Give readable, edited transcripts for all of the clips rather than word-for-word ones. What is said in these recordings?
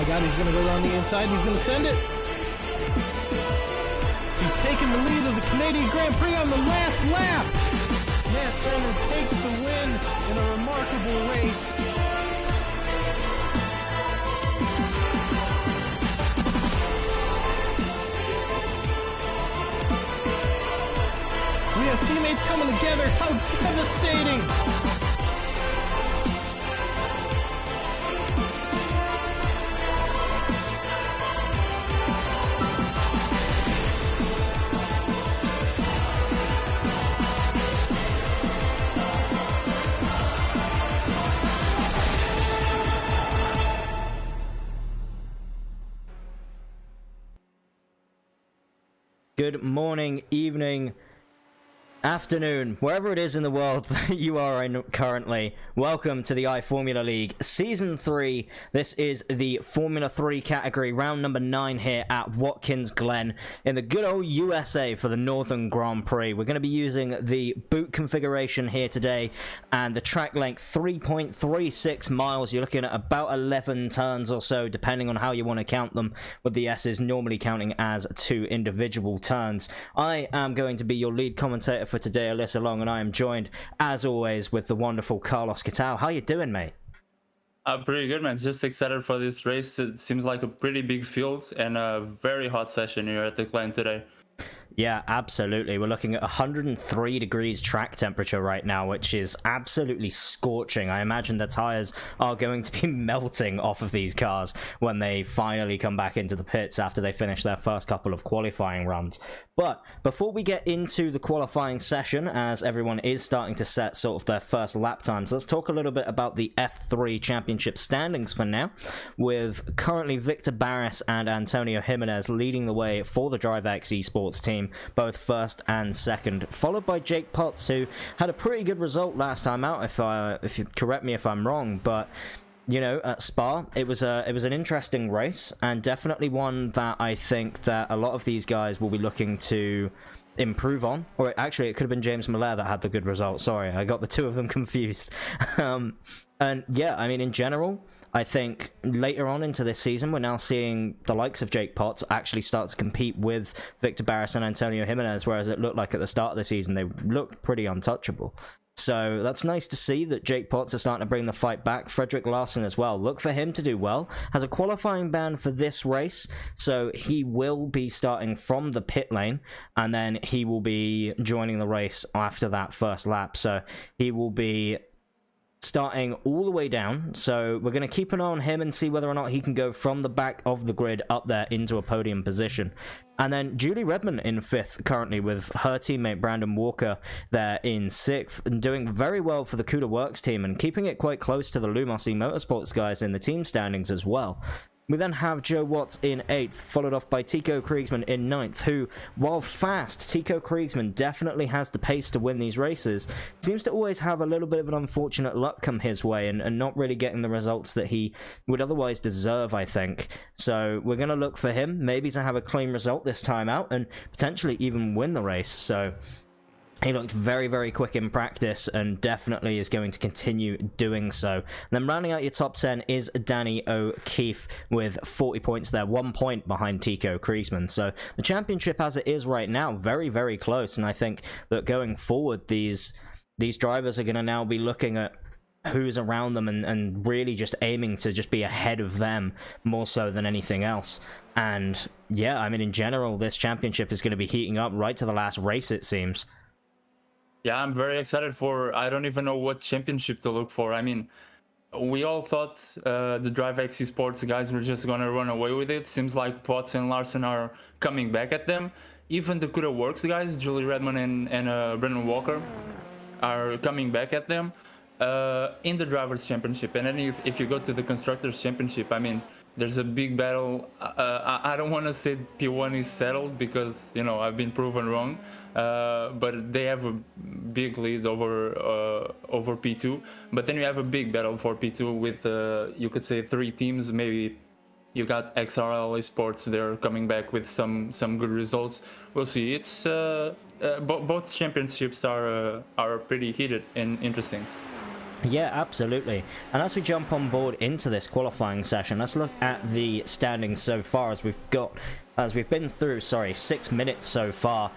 my god, he's going to go around the inside and he's going to send it. He's taking the lead of the Canadian Grand Prix on the last lap. Matt Turner takes the win in a remarkable race. We have teammates coming together. How devastating! Good morning, evening, afternoon, wherever it is in the world that you are in currently. Welcome to the iFormula League Season 3. This is the Formula 3 category, round number 9 here at Watkins Glen in the good old USA for the Northern Grand Prix. We're going to be using the boot configuration here today, and the track length 3.36 miles. You're looking at about 11 turns or so, depending on how you want to count them, with the S's normally counting as 2 individual turns. I am going to be your lead commentator for today, Alyssa Long, and I am joined, as always, with the wonderful Carlos Catal. How you doing, mate? Pretty good, man. Just excited for this race. It seems like a pretty big field and a very hot session here at the Glen today. Yeah, absolutely. We're looking at 103 degrees track temperature right now, which is absolutely scorching. I imagine the tires are going to be melting off of these cars when they finally come back into the pits after they finish their first couple of qualifying runs. But before we get into the qualifying session, as everyone is starting to set sort of their first lap times, let's talk a little bit about the F3 Championship standings for now, with currently Victor Barris and Antonio Jimenez leading the way for the DriveX Esports team, both first and second, followed by Jake Potts, who had a pretty good result last time out, if you correct me if I'm wrong, but you know, at Spa, it was an interesting race, and definitely one that I think that a lot of these guys will be looking to improve on. Or actually, it could have been James Miller that had the good result. Sorry, I got the two of them confused. And yeah, I mean, in general, I think later on into this season, we're now seeing the likes of Jake Potts actually start to compete with Victor Barris and Antonio Jimenez, whereas it looked like at the start of the season they looked pretty untouchable. So that's nice to see that Jake Potts is starting to bring the fight back. Frederick Larson as well. Look for him to do well. Has a qualifying ban for this race, so he will be starting from the pit lane, and then he will be joining the race after that first lap. So he will be starting all the way down, so we're going to keep an eye on him and see whether or not he can go from the back of the grid up there into a podium position. And then Julie Redmond in 5th currently, with her teammate Brandon Walker there in 6th, and doing very well for the Cuda Works team and keeping it quite close to the Lumossi Motorsports guys in the team standings as well. We then have Joe Watts in 8th, followed off by Tico Kriegsman in 9th, who, while fast, Tico Kriegsman definitely has the pace to win these races. Seems to always have a little bit of an unfortunate luck come his way and not really getting the results that he would otherwise deserve, I think. So we're going to look for him, maybe to have a clean result this time out and potentially even win the race. So he looked very, very quick in practice and definitely is going to continue doing so. And then rounding out your top 10 is Danny O'Keefe with 40 points there, 1 point behind Tico Kriegsman. So the championship as it is right now, very, very close. And I think that going forward, these drivers are going to now be looking at who's around them and really just aiming to just be ahead of them more so than anything else. And yeah, I mean, in general, this championship is going to be heating up right to the last race, it seems. Yeah, I'm very excited for, I don't even know what championship to look for. I mean, we all thought the DriveX Esports guys were just going to run away with it. Seems like Potts and Larson are coming back at them. Even the Cuda Works guys, Julie Redmond and Brendan Walker, are coming back at them in the Drivers' Championship. And then if you go to the Constructors' Championship, I mean, there's a big battle. I don't want to say P1 is settled because, you know, I've been proven wrong. But they have a big lead over P2. But then you have a big battle for P2 with, you could say, 3 teams. Maybe you got XRL Esports. They're coming back with some good results. We'll see. It's both championships are pretty heated and interesting. Yeah, absolutely. And as we jump on board into this qualifying session, let's look at the standings so far as we've been through, 6 minutes so far.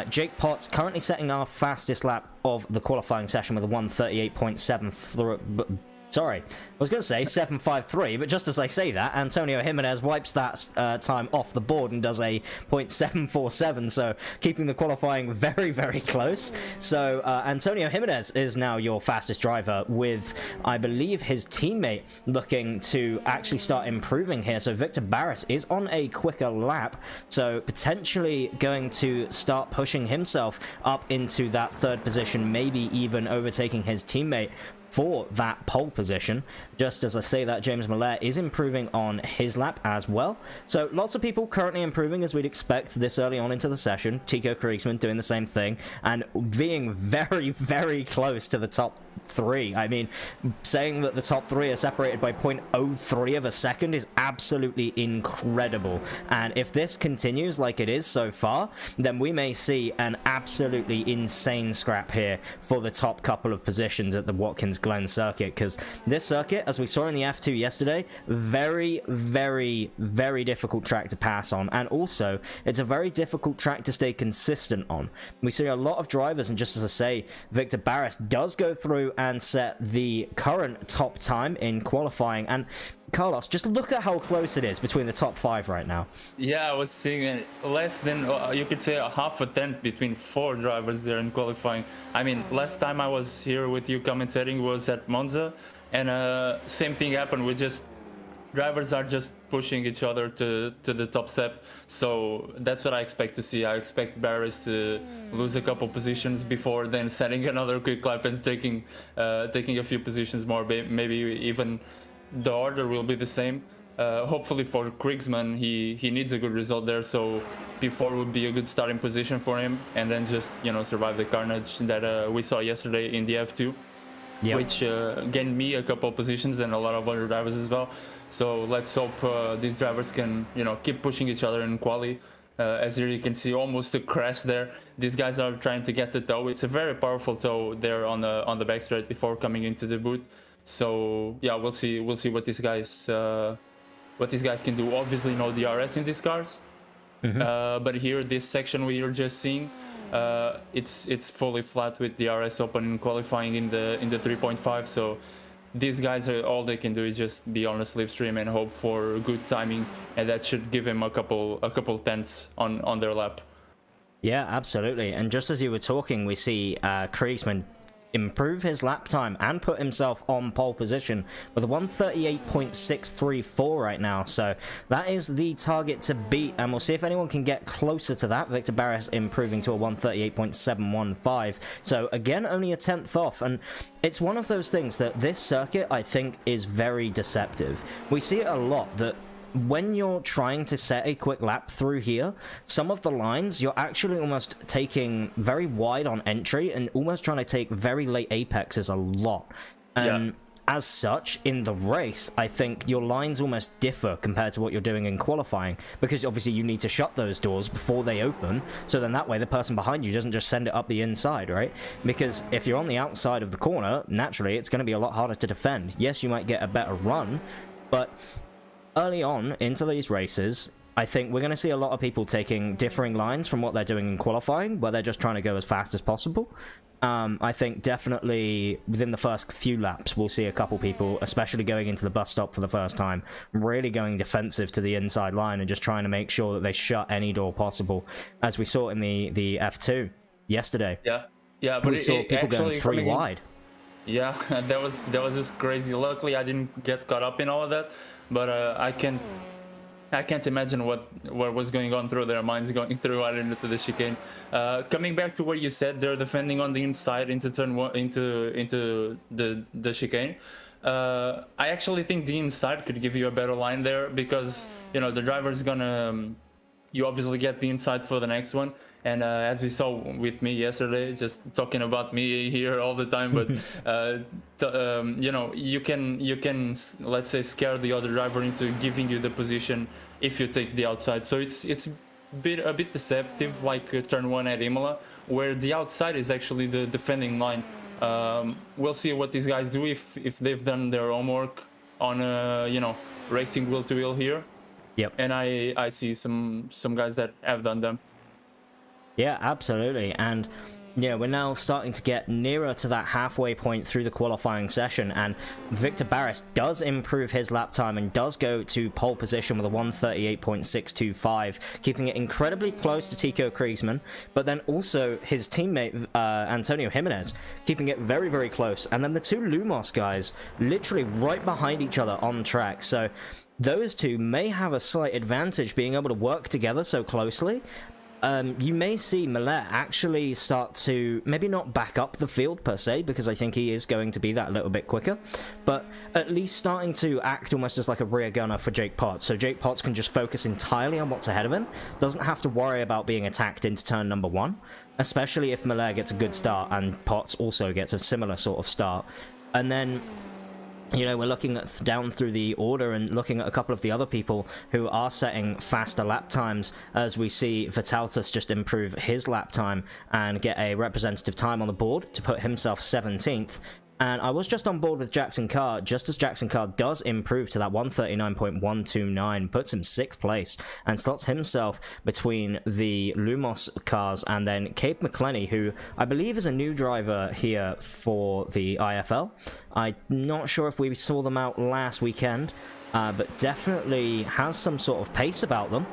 Jake Potts currently setting our fastest lap of the qualifying session with a 1:38.7. Sorry, I was going to say 7:53, but just as I say that, Antonio Jimenez wipes that time off the board and does a 0.747, so keeping the qualifying very, very close. So Antonio Jimenez is now your fastest driver with, I believe, his teammate looking to actually start improving here. So Victor Barris is on a quicker lap, so potentially going to start pushing himself up into that third position, maybe even overtaking his teammate for that pole position. Just as I say that, James Miller is improving on his lap as well. So lots of people currently improving as we'd expect this early on into the session. Tico Kriegsman doing the same thing and being very, very close to the top 3. I mean, saying that the top 3 are separated by 0.03 of a second is absolutely incredible. And if this continues like it is so far, then we may see an absolutely insane scrap here for the top couple of positions at the Watkins Glen circuit, because this circuit, as we saw in the F2 yesterday, very, very, very difficult track to pass on, and also it's a very difficult track to stay consistent on. We see a lot of drivers, and just as I say, Victor Barris does go through and set the current top time in qualifying. And Carlos, just look at how close it is between the top 5 right now. Yeah, I was seeing less than, you could say, a half a tenth between 4 drivers there in qualifying. I mean, last time I was here with you commentating was at Monza, and same thing happened. Drivers are just pushing each other to the top step. So that's what I expect to see. I expect Barris to lose a couple positions before then setting another quick lap and taking a few positions more, maybe even the order will be the same. Hopefully for Kriegsman, he needs a good result there, so P4 would be a good starting position for him, and then just, you know, survive the carnage that we saw yesterday in the F2, yep, which gained me a couple positions and a lot of other drivers as well. So let's hope these drivers can, you know, keep pushing each other in quali. As here you can see, almost a crash there. These guys are trying to get the toe. It's a very powerful toe there on the back straight before coming into the boot. So yeah, we'll see what these guys can do. Obviously no DRS in these cars, but here this section we are just seeing, it's fully flat with DRS open in qualifying in the 3.5. So these guys are, all they can do is just be on a slipstream and hope for good timing, and that should give him a couple tenths on their lap. Yeah, absolutely. And just as you were talking, we see Kriegsman improve his lap time and put himself on pole position with a 1:38.634 right now. So that is the target to beat, and we'll see if anyone can get closer to that. Victor Barris improving to a 1:38.715. So again, only a tenth off, and it's one of those things that this circuit, I think, is very deceptive. We see it a lot that when you're trying to set a quick lap through here, some of the lines you're actually almost taking very wide on entry and almost trying to take very late apexes a lot. And as such, in the race, I think your lines almost differ compared to what you're doing in qualifying, because obviously you need to shut those doors before they open, so then that way the person behind you doesn't just send it up the inside, right? Because if you're on the outside of the corner, naturally it's going to be a lot harder to defend. Yes, you might get a better run, but early on into these races, I think we're going to see a lot of people taking differing lines from what they're doing in qualifying, where they're just trying to go as fast as possible. I think definitely within the first few laps, we'll see a couple people, especially going into the bus stop for the first time, really going defensive to the inside line and just trying to make sure that they shut any door possible, as we saw in the F2 yesterday. Yeah, but we saw people going 3 wide. Yeah, that was just crazy. Luckily, I didn't get caught up in all of that, but I can't imagine what was going on through their minds going through out into the chicane. Coming back to what you said, they're defending on the inside into turn one, into the chicane. I actually think the inside could give you a better line there, because, you know, the driver's gonna, you obviously get the inside for the next one. And as we saw with me yesterday, just talking about me here all the time, but you know, you can let's say scare the other driver into giving you the position if you take the outside. So it's a bit deceptive, like turn one at Imola, where the outside is actually the defending line We'll see what these guys do if they've done their homework on you know, racing wheel to wheel here. Yep. And I see some guys that have done them. Yeah, absolutely. And yeah, we're now starting to get nearer to that halfway point through the qualifying session, and Victor Barris does improve his lap time and does go to pole position with a 1:38.625, keeping it incredibly close to Tico Kriegsmann, but then also his teammate Antonio Jimenez keeping it very, very close, and then the two Lumos guys literally right behind each other on track. So those two may have a slight advantage being able to work together so closely. You may see Millet actually start to maybe not back up the field per se, because I think he is going to be that little bit quicker, but at least starting to act almost as like a rear gunner for Jake Potts, so Jake Potts can just focus entirely on what's ahead of him, doesn't have to worry about being attacked into turn number 1, especially if Millet gets a good start and Potts also gets a similar sort of start. And then, you know, we're looking at down through the order and looking at a couple of the other people who are setting faster lap times, as we see Vitaltus just improve his lap time and get a representative time on the board to put himself 17th. And I was just on board with Jackson Carr, just as Jackson Carr does improve to that 1:39.129, puts him 6th place, and slots himself between the Lumos cars and then Cape McClenny, who I believe is a new driver here for the IFL. I'm not sure if we saw them out last weekend, but definitely has some sort of pace about them,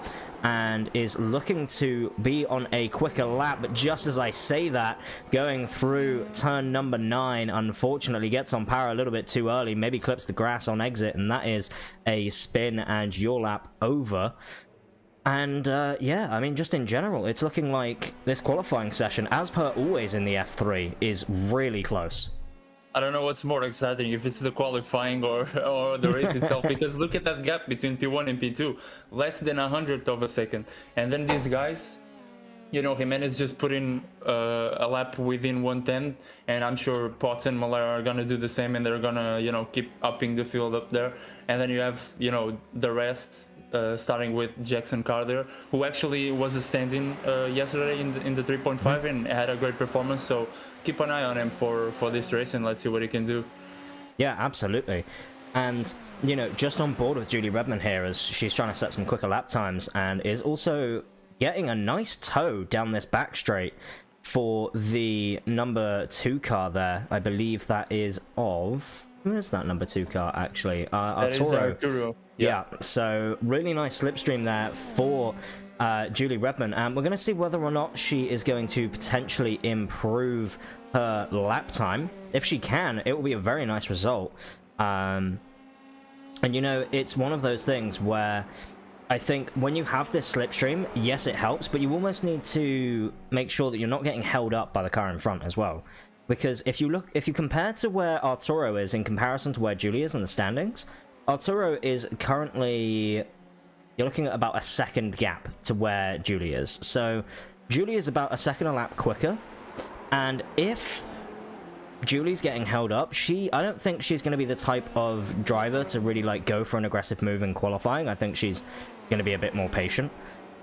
and is looking to be on a quicker lap. But just as I say that, going through turn number 9, unfortunately gets on power a little bit too early, maybe clips the grass on exit, and that is a spin and your lap over. And yeah, I mean, just in general, it's looking like this qualifying session, as per always in the F3, is really close. I don't know what's more exciting, if it's the qualifying or the race itself, because look at that gap between P1 and P2, less than 100th of a second. And then these guys, you know, Jimenez just put in a lap within 1:10, and I'm sure Potts and Malera are gonna do the same, and they're gonna, you know, keep upping the field up there. And then you have, you know, the rest, starting with Jackson Carr there, who actually was a stand-in yesterday in the 3.5 and had a great performance. So keep an eye on him for this race, and let's see what he can do. Yeah, absolutely. And, you know, just on board with Julie Redman here, as she's trying to set some quicker lap times, and is also getting a nice tow down this back straight for the number 2 car there. I believe that is of... Where's that number 2 car, actually? Arturo. Yeah, so really nice slipstream there for Julie Redman, and we're going to see whether or not she is going to potentially improve her lap time. If she can, it will be a very nice result. And you know, it's one of those things where I think when you have this slipstream, yes, it helps, but you almost need to make sure that you're not getting held up by the car in front as well. Because if you compare to where Arturo is in comparison to where Julie is in the standings, Arturo is currently, you're looking at about a second gap to where Julie is. So Julie is about a second a lap quicker, and if Julie's getting held up, I don't think she's going to be the type of driver to really like go for an aggressive move in qualifying. I think she's going to be a bit more patient.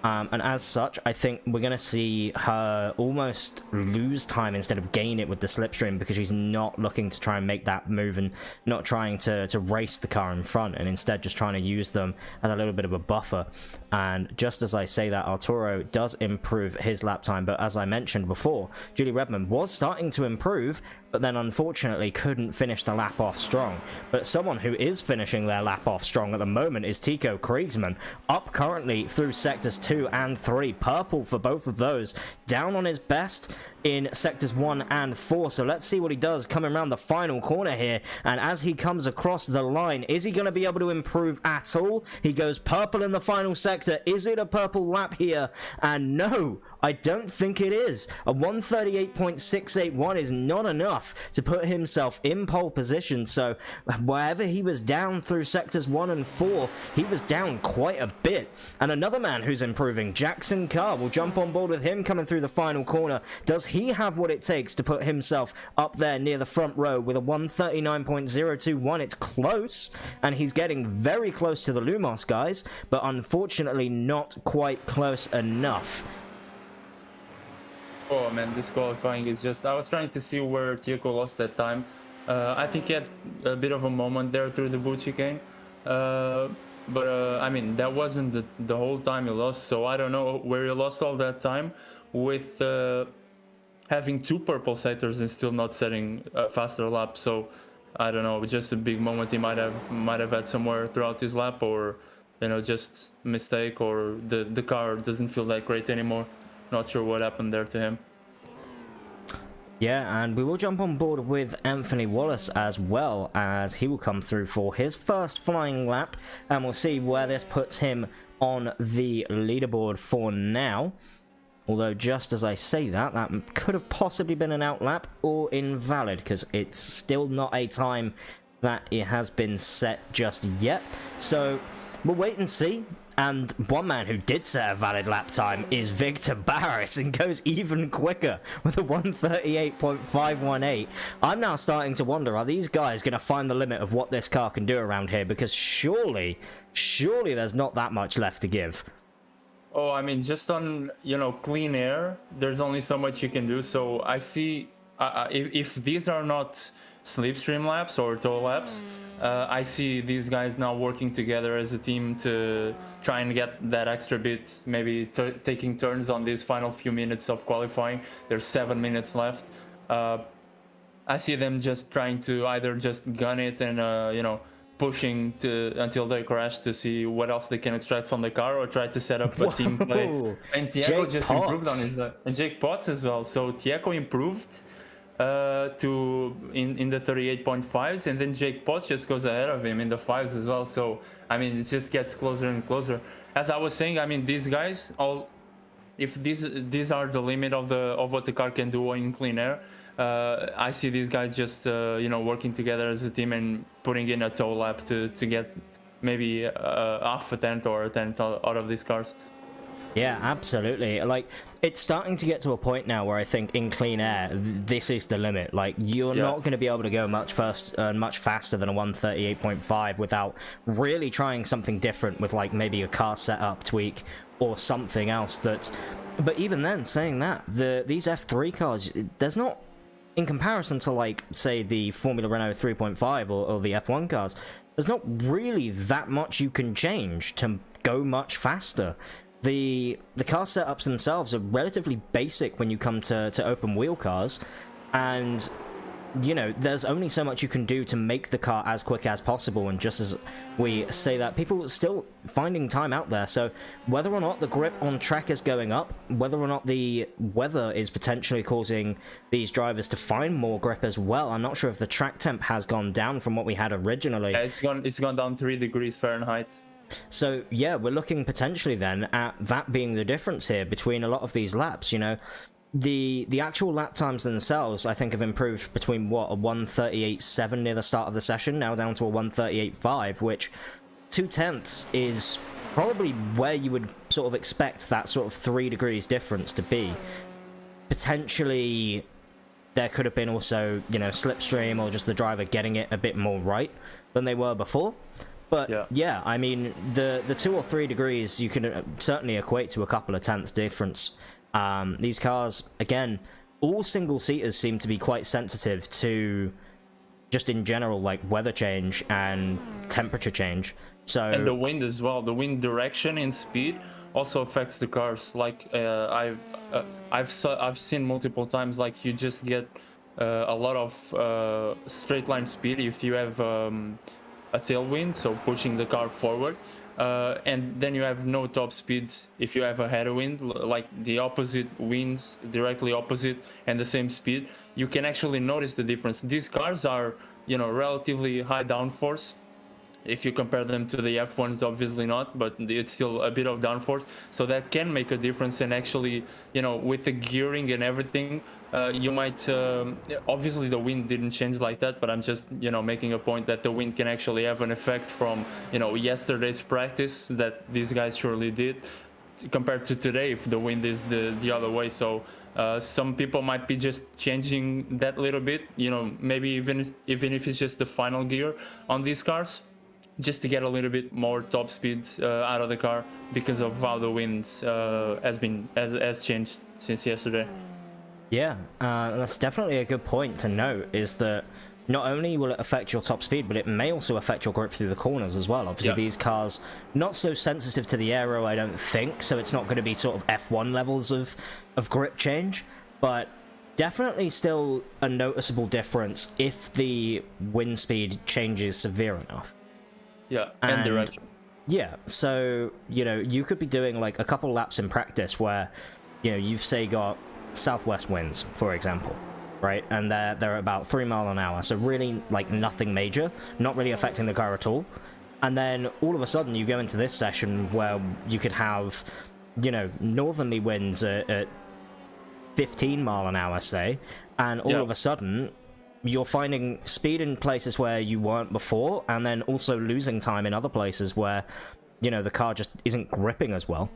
And as such, I think we're going to see her almost lose time instead of gain it with the slipstream, because she's not looking to try and make that move and not trying to race the car in front, and instead just trying to use them as a little bit of a buffer. And just as I say that, Arturo does improve his lap time, but as I mentioned before, Julie Redman was starting to improve, but then unfortunately couldn't finish the lap off strong. But someone who is finishing their lap off strong at the moment is Tico Kriegsmann, up currently through sectors 2 and 3, purple for both of those, down on his best in sectors 1 and 4. So let's see what he does coming around the final corner here, and as he comes across the line, is he going to be able to improve at all? He goes purple in the final sector. Is it a purple lap here? And no, I don't think it is. A 1:38.681 is not enough to put himself in pole position. So wherever he was down through sectors 1 and 4, he was down quite a bit. And another man who's improving, Jackson Carr, will jump on board with him coming through the final corner. Does he have what it takes to put himself up there near the front row with a 1:39.021? It's close, and he's getting very close to the Lumos guys, but unfortunately not quite close enough. Oh man, this qualifying is just. I was trying to see where Tieco lost that time. I think he had a bit of a moment there through the boot chicane. But I mean, that wasn't the whole time he lost, so I don't know where he lost all that time with having two purple sectors and still not setting a faster lap. So I don't know, just a big moment he might have had somewhere throughout his lap, or you know, just mistake, or the car doesn't feel that great anymore. Not sure what happened there to him. Yeah, and we will jump on board with Anthony Wallace as well, as he will come through for his first flying lap, and we'll see where this puts him on the leaderboard for now. Although, just as I say that, that could have possibly been an outlap or invalid, because it's still not a time that it has been set just yet. So, we'll wait and see. And one man who did set a valid lap time is Victor Barris, and goes even quicker with a 138.518. I'm now starting to wonder, are these guys going to find the limit of what this car can do around here? Because surely there's not that much left to give. Oh, I mean, just on, you know, clean air, there's only so much you can do. So I see, if these are not slipstream laps or tow laps, I see these guys now working together as a team to try and get that extra bit, maybe taking turns on these final few minutes of qualifying. There's 7 minutes left. I see them just trying to either just gun it and, you know, pushing until they crash to see what else they can extract from the car, or try to set up a team play. And Tieco just improved on his, and Jake Potts as well. So Tieco improved in the 38.5s, and then Jake Potts just goes ahead of him in the 5s as well. So I mean, it just gets closer and closer. As I was saying, I mean, these guys all, if these are the limit of what the car can do in clean air, I see these guys just you know, working together as a team and putting in a tow lap to get maybe half a tenth or a tenth out of these cars. Yeah, absolutely. Like, it's starting to get to a point now where I think in clean air, this is the limit. Like, you're not going to be able to go much faster than a 138.5 without really trying something different with, like, maybe a car setup tweak or something else that... But even then, saying that, these F3 cars, there's not... In comparison to, like, say, the Formula Renault 3.5 or the F1 cars, there's not really that much you can change to go much faster. The car setups themselves are relatively basic when you come to open wheel cars, and you know, there's only so much you can do to make the car as quick as possible. And just as we say that, people are still finding time out there. So whether or not the grip on track is going up, whether or not the weather is potentially causing these drivers to find more grip as well, I'm not sure if the track temp has gone down from what we had originally. Yeah, it's gone down 3 degrees Fahrenheit. So yeah, we're looking potentially then at that being the difference here between a lot of these laps. You know, the actual lap times themselves, I think, have improved between what, a 138.7 near the start of the session, now down to a 138.5, which 0.2 is probably where you would sort of expect that sort of 3 degrees difference to be. Potentially there could have been also, you know, slipstream or just the driver getting it a bit more right than they were before. But yeah, I mean, the 2 or 3 degrees you can certainly equate to a couple of tenths difference. These cars, again, all single-seaters seem to be quite sensitive to just in general, like, weather change and temperature change. So, and the wind as well. The wind direction and speed also affects the cars. Like, I've seen multiple times, like, you just get a lot of straight line speed if you have a tailwind, so pushing the car forward, and then you have no top speed if you have a headwind, like the opposite winds, directly opposite, and the same speed. You can actually notice the difference. These cars are, you know, relatively high downforce. If you compare them to the F1s, obviously not, but it's still a bit of downforce, so that can make a difference. And actually, you know, with the gearing and everything, you might obviously the wind didn't change like that, but I'm just, you know, making a point that the wind can actually have an effect from, you know, yesterday's practice that these guys surely did compared to today if the wind is the other way. So some people might be just changing that little bit, you know, maybe even if it's just the final gear on these cars, just to get a little bit more top speed out of the car because of how the wind has changed since yesterday. Yeah, that's definitely a good point to note, is that not only will it affect your top speed, but it may also affect your grip through the corners as well. Obviously, these cars, not so sensitive to the aero, I don't think, so it's not going to be sort of F1 levels of grip change, but definitely still a noticeable difference if the wind speed changes severe enough. Yeah, and direction. Yeah, so, you know, you could be doing like a couple laps in practice where, you know, you've say got southwest winds, for example, right? And they're about 3 miles an hour, so really like nothing major, not really affecting the car at all. And then all of a sudden you go into this session where you could have, you know, northerly winds at 15 mile an hour, say, and all of a sudden you're finding speed in places where you weren't before, and then also losing time in other places where, you know, the car just isn't gripping as well.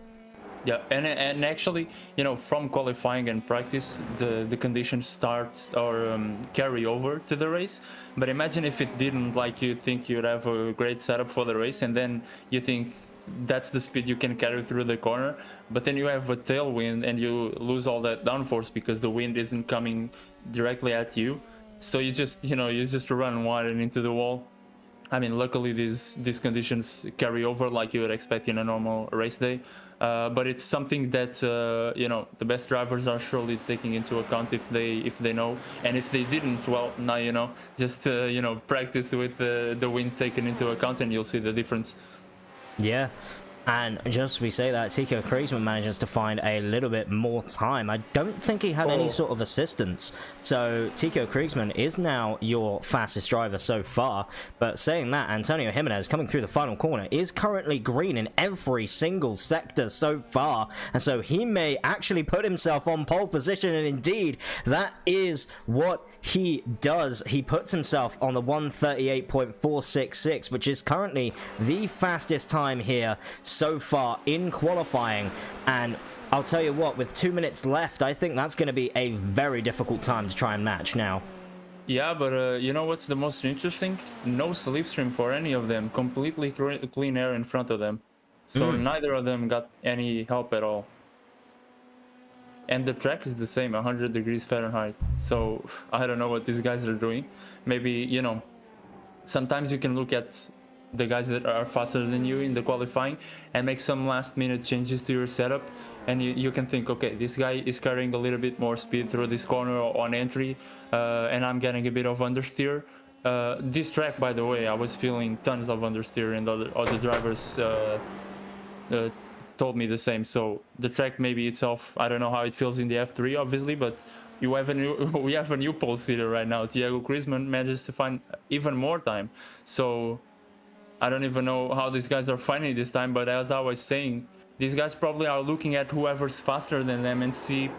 Yeah, and actually, you know, from qualifying and practice, the conditions start or carry over to the race. But imagine if it didn't, like, you think you'd have a great setup for the race, and then you think that's the speed you can carry through the corner, but then you have a tailwind and you lose all that downforce because the wind isn't coming directly at you. So you just, you know, you just run wide and into the wall. I mean, luckily these conditions carry over like you would expect in a normal race day. But it's something that you know, the best drivers are surely taking into account if they know, and if they didn't, well, now you know. Just you know, practice with the wind taken into account, and you'll see the difference. Yeah, and just we say that Tico Kriesman manages to find a little bit more time. I don't think he had any sort of assistance, so Tico Kriesman is now your fastest driver so far. But saying that, Antonio Jimenez, coming through the final corner, is currently green in every single sector so far, and so he may actually put himself on pole position, and indeed that is what he does. He puts himself on the 1:38.466, which is currently the fastest time here so far in qualifying. And I'll tell you what, with 2 minutes left, I think that's going to be a very difficult time to try and match now. Yeah, but you know what's the most interesting? No slipstream for any of them. Completely clean air in front of them. So neither of them got any help at all. And the track is the same, 100 degrees Fahrenheit. So I don't know what these guys are doing. Maybe, you know, sometimes you can look at the guys that are faster than you in the qualifying and make some last minute changes to your setup. And you can think, okay, this guy is carrying a little bit more speed through this corner on entry, and I'm getting a bit of understeer. This track, by the way, I was feeling tons of understeer, and other drivers told me the same. So the track maybe itself, I don't know how it feels in the F3 obviously, but we have a new pole sitter right now. Tiago Kriesman manages to find even more time. So I don't even know how these guys are finding this time, but as I was saying, these guys probably are looking at whoever's faster than them and see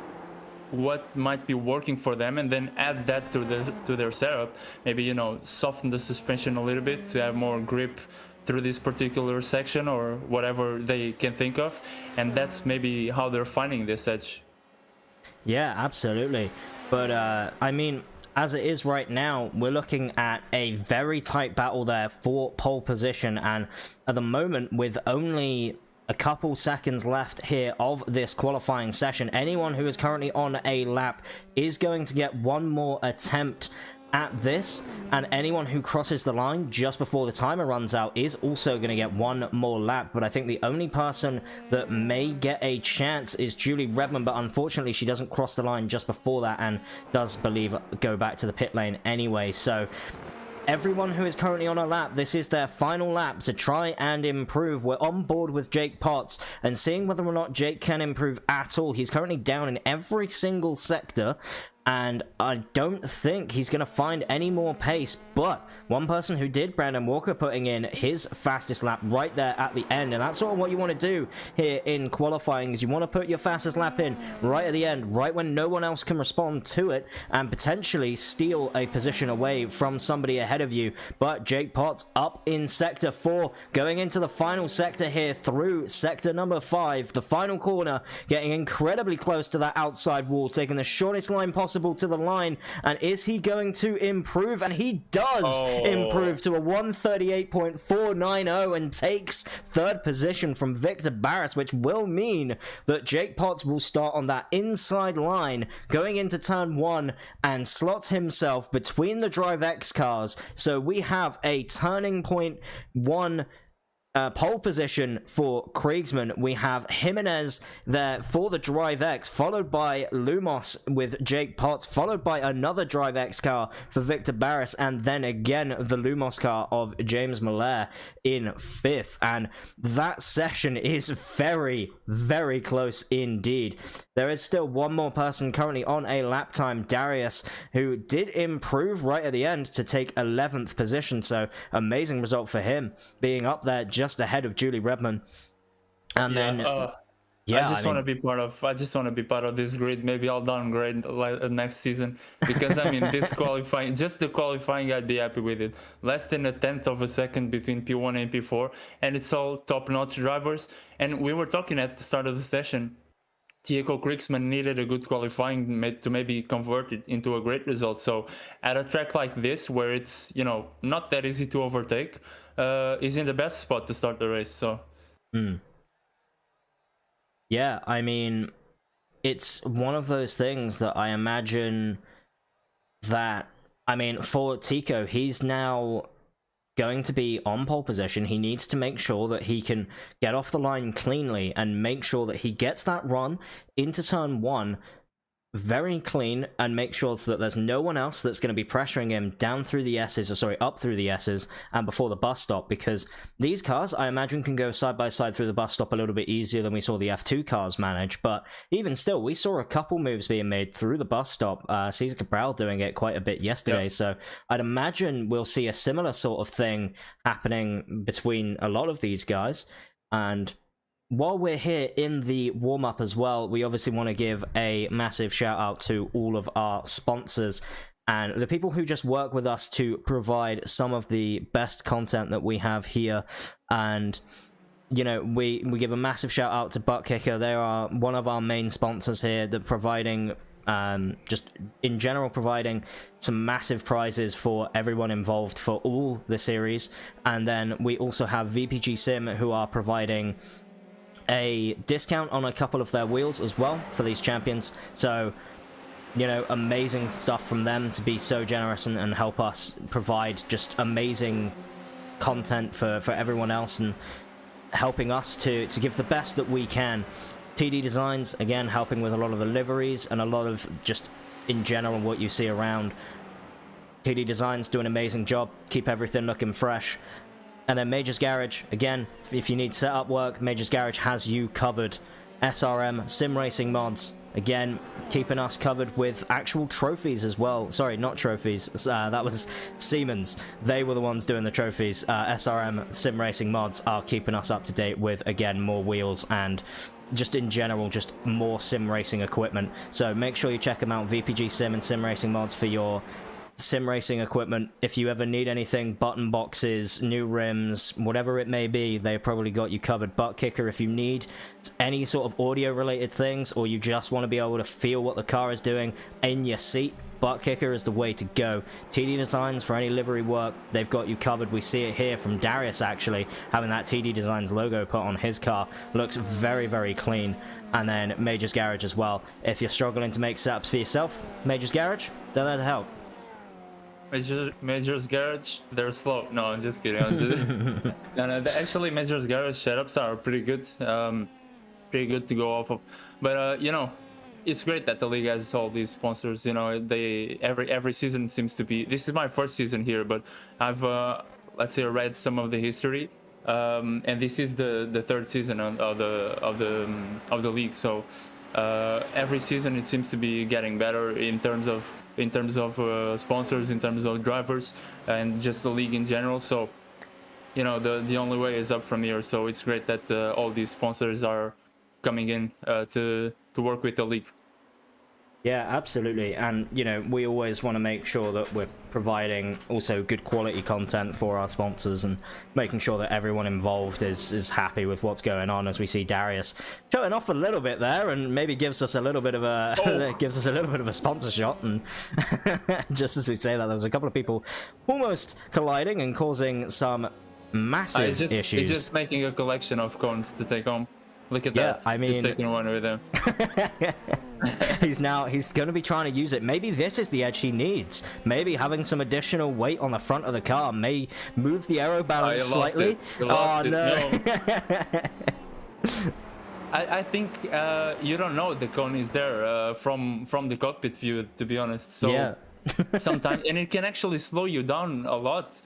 what might be working for them, and then add that to their setup. Maybe, you know, soften the suspension a little bit to have more grip through this particular section, or whatever they can think of, and that's maybe how they're finding this edge. Yeah, absolutely. But I mean, as it is right now, we're looking at a very tight battle there for pole position, and at the moment, with only a couple seconds left here of this qualifying session, anyone who is currently on a lap is going to get one more attempt at this, and anyone who crosses the line just before the timer runs out is also going to get one more lap. But I think the only person that may get a chance is Julie Redmond, but unfortunately she doesn't cross the line just before that and does, believe, go back to the pit lane anyway. So everyone who is currently on a lap, this is their final lap to try and improve. We're on board with Jake Potts and seeing whether or not Jake can improve at all. He's currently down in every single sector, and I don't think he's going to find any more pace. But one person who did, Brandon Walker, putting in his fastest lap right there at the end, and that's sort of what you want to do here in qualifying, is you want to put your fastest lap in right at the end, right when no one else can respond to it, and potentially steal a position away from somebody ahead of you. But Jake Potts up in sector 4, going into the final sector here through sector number 5, the final corner, getting incredibly close to that outside wall, taking the shortest line possible possible to the line. And is he going to improve? And he does improve to a 138.490 and takes third position from Victor Barris, which will mean that Jake Potts will start on that inside line going into turn 1 and slots himself between the Drive X cars. So we have a turning point 1 pole position for Kriegsmann. We have Jimenez there for the Drive X, followed by Lumos with Jake Potts, followed by another Drive X car for Victor Barris, and then again the Lumos car of James Miller in 5th. And that session is very, very close indeed. There is still one more person currently on a lap time, Darius, who did improve right at the end to take 11th position, so amazing result for him, being up there just ahead of Julie Redman. And then I just want to be part of this grid. Maybe I'll downgrade next season, because I mean, this qualifying, just the qualifying, I'd be happy with it. Less than a tenth of a second between P1 and P4, and it's all top-notch drivers. And we were talking at the start of the session, Tieko Kriegsmann needed a good qualifying to maybe convert it into a great result. So at a track like this, where it's, you know, not that easy to overtake, is in the best spot to start the race. So yeah, I mean, it's one of those things that I imagine that, I mean, for Tico, he's now going to be on pole position. He needs to make sure that he can get off the line cleanly and make sure that he gets that run into turn 1 very clean, and make sure that there's no one else that's going to be pressuring him down through the S's, or sorry, up through the S's and before the bus stop, because these cars, I imagine, can go side by side through the bus stop a little bit easier than we saw the F2 cars manage. But even still, we saw a couple moves being made through the bus stop. Cesar Cabral doing it quite a bit yesterday. Yep. So I'd imagine we'll see a similar sort of thing happening between a lot of these guys. And while we're here in the warm-up as well, we obviously want to give a massive shout-out to all of our sponsors and the people who just work with us to provide some of the best content that we have here. And, you know, we give a massive shout-out to Butt Kicker. They are one of our main sponsors here. They're providing, just in general, providing some massive prizes for everyone involved for all the series. And then we also have VPG Sim, who are providing a discount on a couple of their wheels as well for these champions. So, you know, amazing stuff from them to be so generous and help us provide just amazing content for everyone else, and helping us to give the best that we can. TD Designs, again, helping with a lot of the liveries and a lot of just in general what you see around. TD Designs do an amazing job, keep everything looking fresh. And then Major's Garage, again, if you need setup work, Major's Garage has you covered. SRM, Sim Racing Mods, again, keeping us covered with actual trophies as well. Sorry, not trophies, that was Siemens. They were the ones doing the trophies. SRM, Sim Racing Mods are keeping us up to date with, again, more wheels and just in general, just more sim racing equipment. So make sure you check them out, VPG Sim and Sim Racing Mods, for your sim racing equipment. If you ever need anything, button boxes, new rims, whatever it may be, they've probably got you covered. Butt Kicker, if you need any sort of audio related things, or you just want to be able to feel what the car is doing in your seat, Butt Kicker is the way to go. TD Designs, for any livery work, they've got you covered. We see it here from Darius, actually, having that TD Designs logo put on his car. Looks very, very clean. And then Major's Garage as well. If you're struggling to make setups for yourself, Major's Garage, they're there to help. Major's Garage, they're slow. No, I'm just kidding. No, actually, Major's Garage setups are pretty good to go off of. But you know, it's great that the league has all these sponsors. You know, they every season seems to be. This is my first season here, but I've let's say read some of the history, and this is the third season of the league. So every season it seems to be getting better in terms of sponsors, in terms of drivers, and just the league in general. So, you know, the only way is up from here. So it's great that all these sponsors are coming in to work with the league. Yeah, absolutely. And, you know, we always want to make sure that we're providing also good quality content for our sponsors and making sure that everyone involved is happy with what's going on, as we see Darius showing off a little bit there and maybe gives us a little bit of a gives us a little bit of a sponsor shot. And just as we say that, there was a couple of people almost colliding and causing some massive issues. He's just making a collection of cones to take home. Look at that. I mean, he's taking one with him. he's going to be trying to use it. Maybe this is the edge he needs. Maybe having some additional weight on the front of the car may move the aero balance slightly. Oh no. I think you don't know the cone is there from the cockpit view, to be honest. So yeah. sometimes, and it can actually slow you down a lot.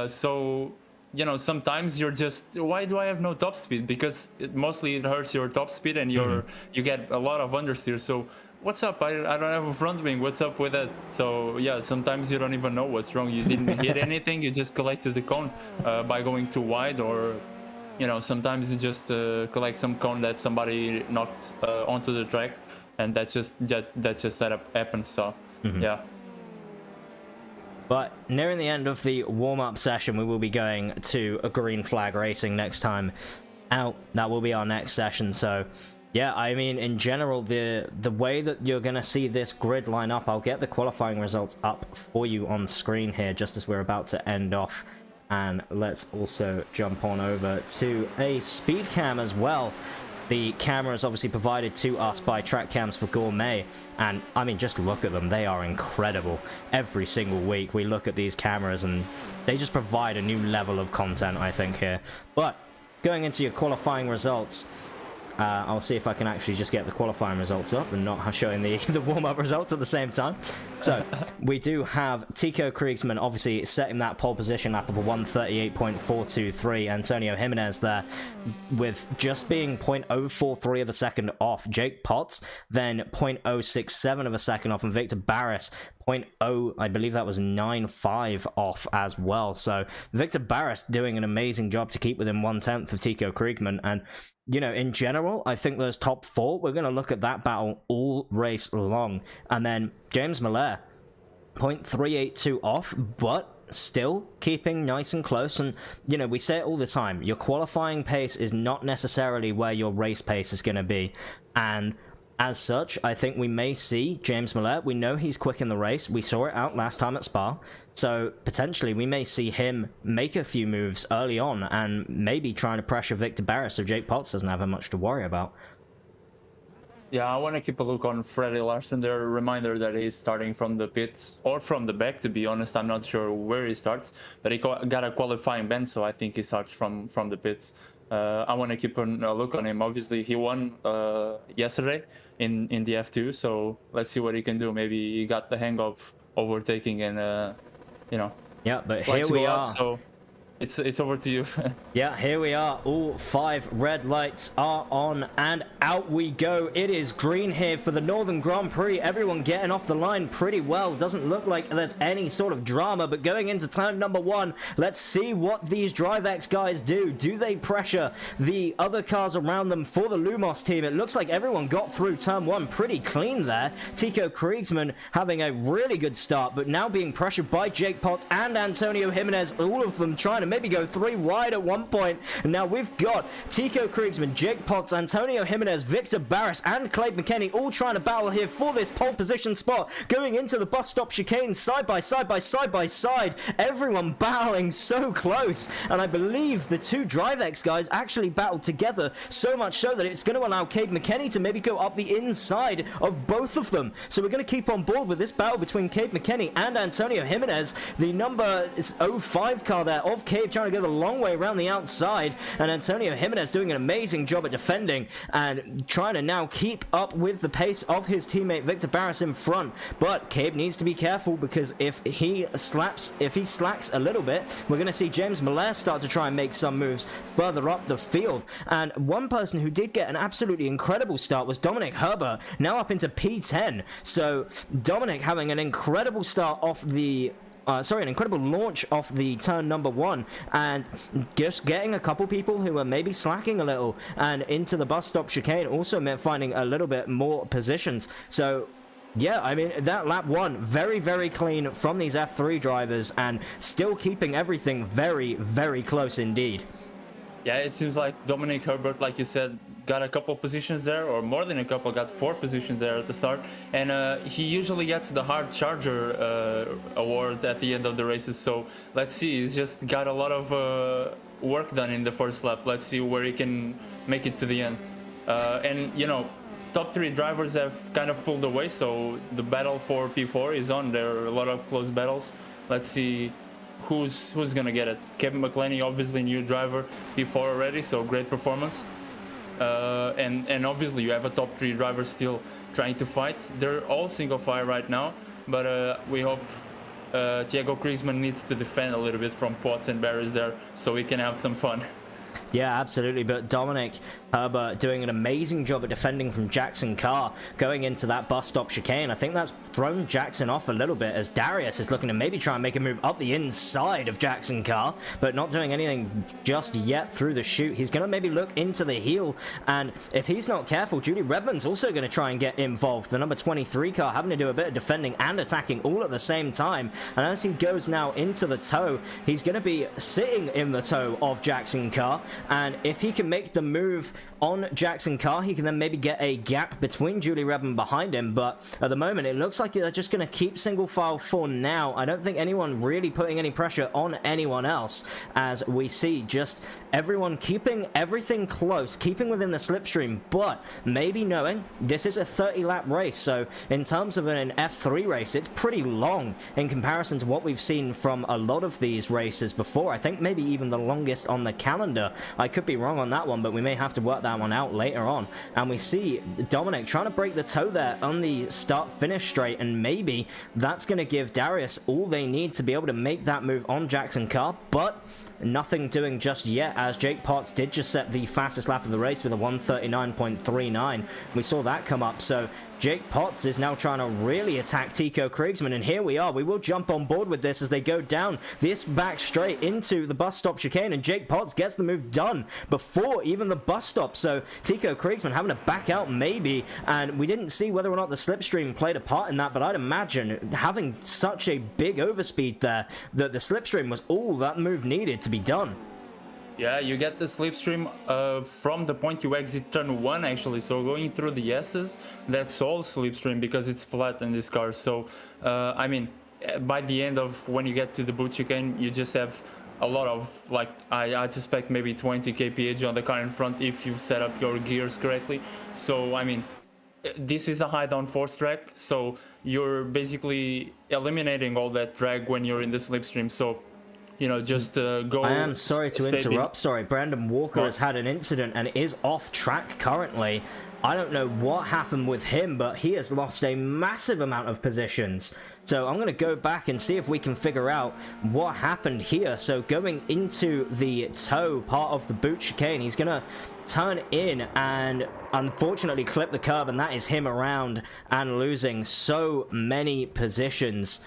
So you know, sometimes you're just, why do I have no top speed? Because mostly it hurts your top speed, and you get a lot of understeer. So what's up? I don't have a front wing. What's up with that? So yeah, sometimes you don't even know what's wrong. You didn't hit anything. You just collected the cone by going too wide, or you know, sometimes you just collect some cone that somebody knocked onto the track, and that just happens. So yeah. But nearing the end of the warm-up session, we will be going to a green flag racing next time out. That will be our next session. So yeah, I mean, in general, the way that you're going to see this grid line up, I'll get the qualifying results up for you on screen here just as we're about to end off. And let's also jump on over to a speed cam as well. The camera is obviously provided to us by Track Cams for Gourmet, and I mean, just look at them. They are incredible. Every single week we look at these cameras and they just provide a new level of content, I think, here. But going into your qualifying results, I'll see if I can actually just get the qualifying results up and not showing the warm-up results at the same time. So we do have Tico Kriegsman obviously setting that pole position lap of a 138.423. Antonio Jimenez there with just being 0.043 of a second off. Jake Potts then 0.067 of a second off, and Victor Barris 0.0, I believe that was 95 off as well. So Victor Barris doing an amazing job to keep within 1/10 of Tico Kriegsman. And you know, in general, I think those top four, we're going to look at that battle all race long. And then James Miller 0.382 off, but still keeping nice and close. And you know, we say it all the time, your qualifying pace is not necessarily where your race pace is going to be. And as such, I think we may see James Miller. We know he's quick in the race. We saw it out last time at Spa. So potentially we may see him make a few moves early on and maybe trying to pressure Victor Barris so Jake Potts doesn't have much to worry about. Yeah, I want to keep a look on Freddie Larson there. A reminder that he's starting from the pits or from the back, to be honest. I'm not sure where he starts, but he got a qualifying ban, so I think he starts from the pits. I want to keep a look on him. Obviously, he won yesterday in the F2, so let's see what he can do. Maybe he got the hang of overtaking and, you know. Yeah, but here we are. So it's over to you. Yeah, here we are. All 5 red lights are on and out we go. It is green here for the Northern Grand Prix. Everyone getting off the line pretty well. Doesn't look like there's any sort of drama, but going into turn number 1, let's see what these DriveX guys do. Do they pressure the other cars around them for the Lumos team? It looks like everyone got through turn 1 pretty clean there. Tico Kriegsman having a really good start, but now being pressured by Jake Potts and Antonio Jimenez, all of them trying to maybe go 3 wide at one point. And now we've got Tico Kriegsman, Jake Potts, Antonio Jimenez, Victor Barris, and Craig McKenney all trying to battle here for this pole position spot. Going into the bus stop chicane side by side by side by side. Everyone battling so close. And I believe the 2 DriveX guys actually battled together, so much so that it's going to allow Cade McKenney to maybe go up the inside of both of them. So we're going to keep on board with this battle between Cade McKenney and Antonio Jimenez. The number 05 car there of Cade trying to go the long way around the outside, and Antonio Jimenez doing an amazing job at defending and trying to now keep up with the pace of his teammate Victor Barris in front. But Cabe needs to be careful, because if he slacks a little bit, we're going to see James Miller start to try and make some moves further up the field. And one person who did get an absolutely incredible start was Dominic Herbert, now up into P10. So Dominic having an incredible start off the an incredible launch off the turn number 1, and just getting a couple people who are maybe slacking a little and into the bus stop chicane also meant finding a little bit more positions. So Yeah, I mean, that lap 1, very, very clean from these F3 drivers, and still keeping everything very, very close indeed. Yeah, it seems like Dominic Herbert, like you said, got a couple positions there, or more than a couple, got 4 positions there at the start. And he usually gets the hard charger award at the end of the races. So let's see, he's just got a lot of work done in the first lap. Let's see where he can make it to the end. And, you know, top 3 drivers have kind of pulled away, so the battle for P4 is on. There are a lot of close battles. Let's see who's gonna get it. Kevin McClaney, obviously new driver before already, so great performance. And obviously you have a top 3 driver still trying to fight. They're all single fire right now, but we hope Thiago Kriegsmann needs to defend a little bit from Potts and barriers there so we can have some fun. Yeah, absolutely. But Dominic Herbert doing an amazing job at defending from Jackson Carr going into that bus stop chicane. I think that's thrown Jackson off a little bit as Darius is looking to maybe try and make a move up the inside of Jackson Carr, but not doing anything just yet through the chute. He's going to maybe look into the heel, and if he's not careful, Julie Redmond's also going to try and get involved. The number 23 car having to do a bit of defending and attacking all at the same time, and as he goes now into the toe, he's going to be sitting in the toe of Jackson Carr. And if he can make the move on Jackson Carr, he can then maybe get a gap between Julie Redmond behind him. But at the moment, it looks like they're just going to keep single file for now. I don't think anyone really putting any pressure on anyone else, as we see just everyone keeping everything close, keeping within the slipstream, but maybe knowing this is a 30-lap race. So in terms of an F3 race, it's pretty long in comparison to what we've seen from a lot of these races before. I think maybe even the longest on the calendar. I could be wrong on that one, but we may have to work that one out later on. And we see Dominic trying to break the toe there on the start-finish straight, and maybe that's going to give Darius all they need to be able to make that move on Jackson Carr, but nothing doing just yet, as Jake Potts did just set the fastest lap of the race with a 1:39.39. We saw that come up, so Jake Potts is now trying to really attack Tico Kriegsmann, and here we are. We will jump on board with this as they go down this back straight into the bus stop chicane, and Jake Potts gets the move done before even the bus stop. So Tico Kriegsmann having to back out maybe, and we didn't see whether or not the slipstream played a part in that, but I'd imagine having such a big overspeed there that the slipstream was all that move needed to be done. Yeah, you get the slipstream from the point you exit turn 1 actually, so going through the S's, that's all slipstream because it's flat in this car. So I mean, by the end of when you get to the boot chicane, you just have a lot of, like, I suspect maybe 20 kph on the car in front if you set up your gears correctly. So I mean, this is a high downforce track, so you're basically eliminating all that drag when you're in the slipstream. So you know, just go. I am sorry to interrupt. Sorry, Brandon Walker has had an incident and is off track currently. I don't know what happened with him, but he has lost a massive amount of positions. So I'm going to go back and see if we can figure out what happened here. So going into the toe part of the boot chicane, he's going to turn in and unfortunately clip the curb, and that is him around and losing so many positions.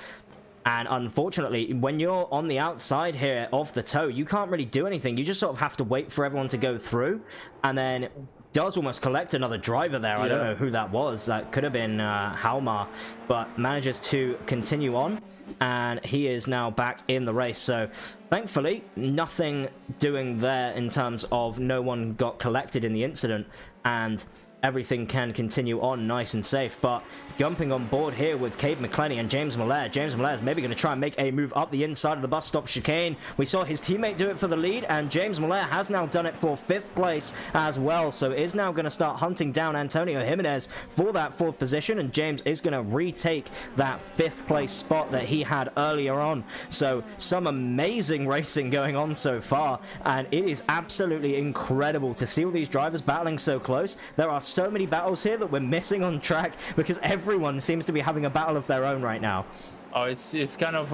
And unfortunately, when you're on the outside here of the toe, you can't really do anything. You just sort of have to wait for everyone to go through, and then does almost collect another driver there. Yeah. I don't know who that was. That could have been Halmar, but manages to continue on, and he is now back in the race. So thankfully, nothing doing there in terms of no one got collected in the incident, and everything can continue on nice and safe. But jumping on board here with Cade McClenny and James Malaire. James Malaire is maybe going to try and make a move up the inside of the bus stop chicane. We saw his teammate do it for the lead, and James Malaire has now done it for 5th place as well. So is now going to start hunting down Antonio Jimenez for that 4th position, and James is going to retake that 5th place spot that he had earlier on. So some amazing racing going on so far, and it is absolutely incredible to see all these drivers battling so close. There are so many battles here that we're missing on track because everyone seems to be having a battle of their own right now. Oh, it's kind of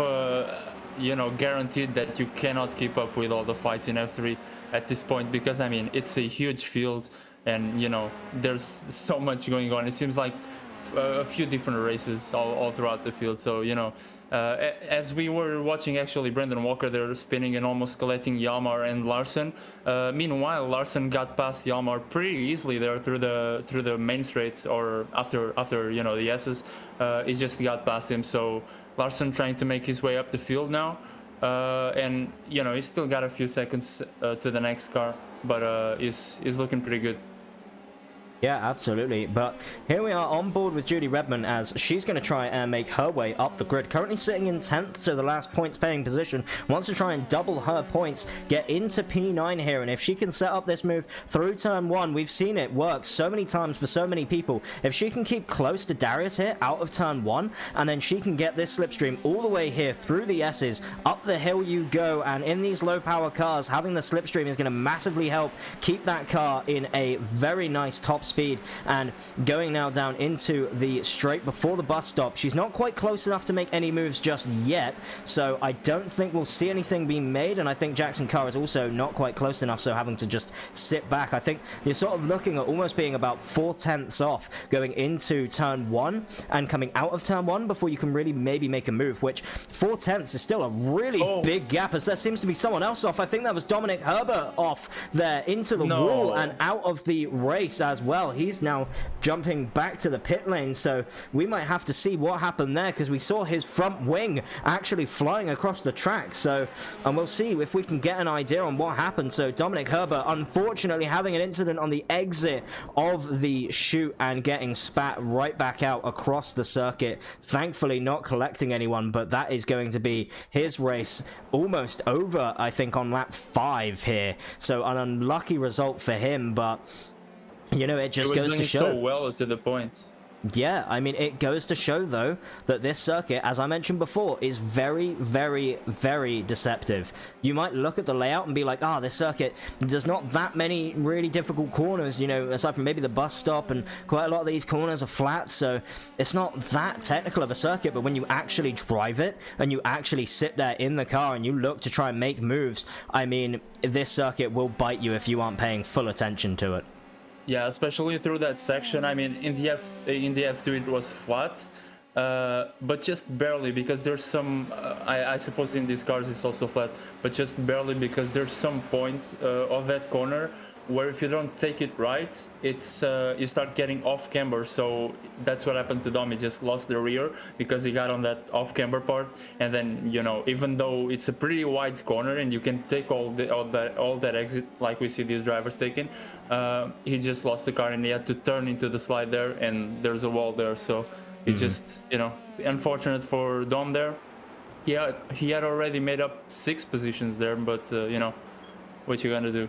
you know, guaranteed that you cannot keep up with all the fights in F3 at this point, because I mean, it's a huge field, and you know, there's so much going on. It seems like a few different races all throughout the field. So you know, as we were watching actually Brendan Walker there spinning and almost collecting Hjalmar and Larson. Meanwhile, Larson got past Hjalmar pretty easily there through the main straights, or after you know the S's. He just got past him. So Larson trying to make his way up the field now, and you know he's still got a few seconds to the next car, but he's looking pretty good. Yeah, absolutely. But here we are on board with Judy Redman as she's going to try and make her way up the grid. Currently sitting in 10th, so the last points paying position. Wants to try and double her points, get into P9 here. And if she can set up this move through turn 1, we've seen it work so many times for so many people. If she can keep close to Darius here out of turn 1, and then she can get this slipstream all the way here through the S's, up the hill you go. And in these low power cars, having the slipstream is going to massively help keep that car in a very nice top speed. And going now down into the straight before the bus stop, she's not quite close enough to make any moves just yet, so I don't think we'll see anything being made. And I think Jackson Carr is also not quite close enough, so having to just sit back. I think you're sort of looking at almost being about 4/10 off going into turn 1 and coming out of turn 1 before you can really maybe make a move, which 4/10 is still a really big gap, as there seems to be someone else off. I think that was Dominic Herbert off there into the wall and out of the race as well. He's now jumping back to the pit lane, so we might have to see what happened there, because we saw his front wing actually flying across the track. So, and we'll see if we can get an idea on what happened. So Dominic Herbert unfortunately having an incident on the exit of the chute and getting spat right back out across the circuit, thankfully not collecting anyone. But that is going to be his race almost over, I think, on lap 5 here. So an unlucky result for him, but you know, it just goes to show. So well to the point. Yeah, I mean, it goes to show, though, that this circuit, as I mentioned before, is very, very, very deceptive. You might look at the layout and be like, this circuit does not that many really difficult corners, you know, aside from maybe the bus stop, and quite a lot of these corners are flat, so it's not that technical of a circuit. But when you actually drive it and you actually sit there in the car and you look to try and make moves, I mean, this circuit will bite you if you aren't paying full attention to it. Yeah, especially through that section. I mean, in the F2 it was flat, but just barely, because there's some. I suppose in these cars it's also flat, but just barely, because there's some point of that corner where if you don't take it right, it's you start getting off camber. So that's what happened to Dom. He just lost the rear because he got on that off camber part, and then, you know, even though it's a pretty wide corner and you can take all that exit like we see these drivers taking, he just lost the car and he had to turn into the slide there, and there's a wall there. So it just, you know, unfortunate for Dom there. Yeah, he had already made up 6 positions there, but you know, what you gonna do?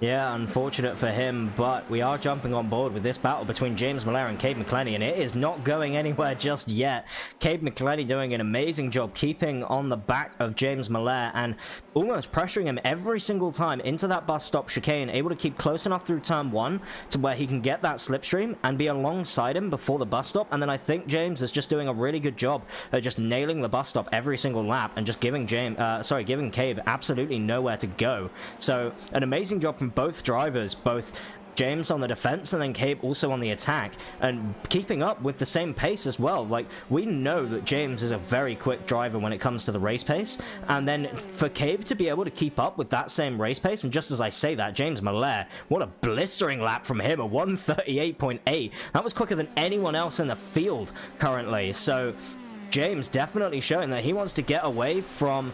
Yeah, unfortunate for him, but we are jumping on board with this battle between James Miller and Cade McClenny, and it is not going anywhere just yet. Cade McClenny doing an amazing job keeping on the back of James Miller and almost pressuring him every single time into that bus stop chicane, able to keep close enough through turn 1 to where he can get that slipstream and be alongside him before the bus stop. And then I think James is just doing a really good job of just nailing the bus stop every single lap and just giving giving Cade absolutely nowhere to go. So an amazing job from both drivers, both James on the defense and then Cade also on the attack, and keeping up with the same pace as well. Like, we know that James is a very quick driver when it comes to the race pace, and then for Cade to be able to keep up with that same race pace, and just as I say that, James Miller, what a blistering lap from him, a 1:38.8. That was quicker than anyone else in the field currently. So James definitely showing that he wants to get away from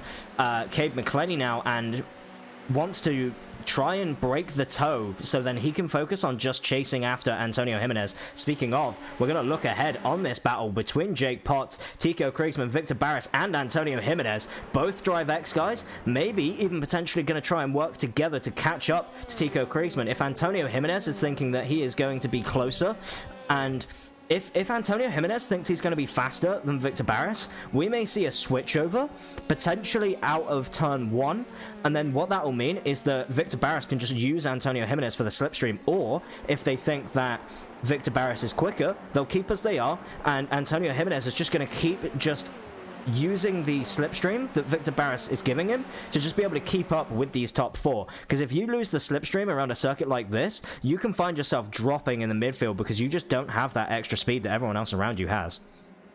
Cade McClenny now and wants to try and break the toe so then he can focus on just chasing after Antonio Jimenez. Speaking of, we're going to look ahead on this battle between Jake Potts, Tico Kriegsman, Victor Barris, and Antonio Jimenez. Both Drive X guys, maybe even potentially going to try and work together to catch up to Tico Kriegsman. If Antonio Jimenez is thinking that he is going to be closer, and if Antonio Jimenez thinks he's going to be faster than Victor Barris, we may see a switchover, potentially out of turn 1, and then what that will mean is that Victor Barris can just use Antonio Jimenez for the slipstream, or if they think that Victor Barris is quicker, they'll keep as they are, and Antonio Jimenez is just going to keep just using the slipstream that Victor Barris is giving him to just be able to keep up with these top 4. Because if you lose the slipstream around a circuit like this, you can find yourself dropping in the midfield because you just don't have that extra speed that everyone else around you has.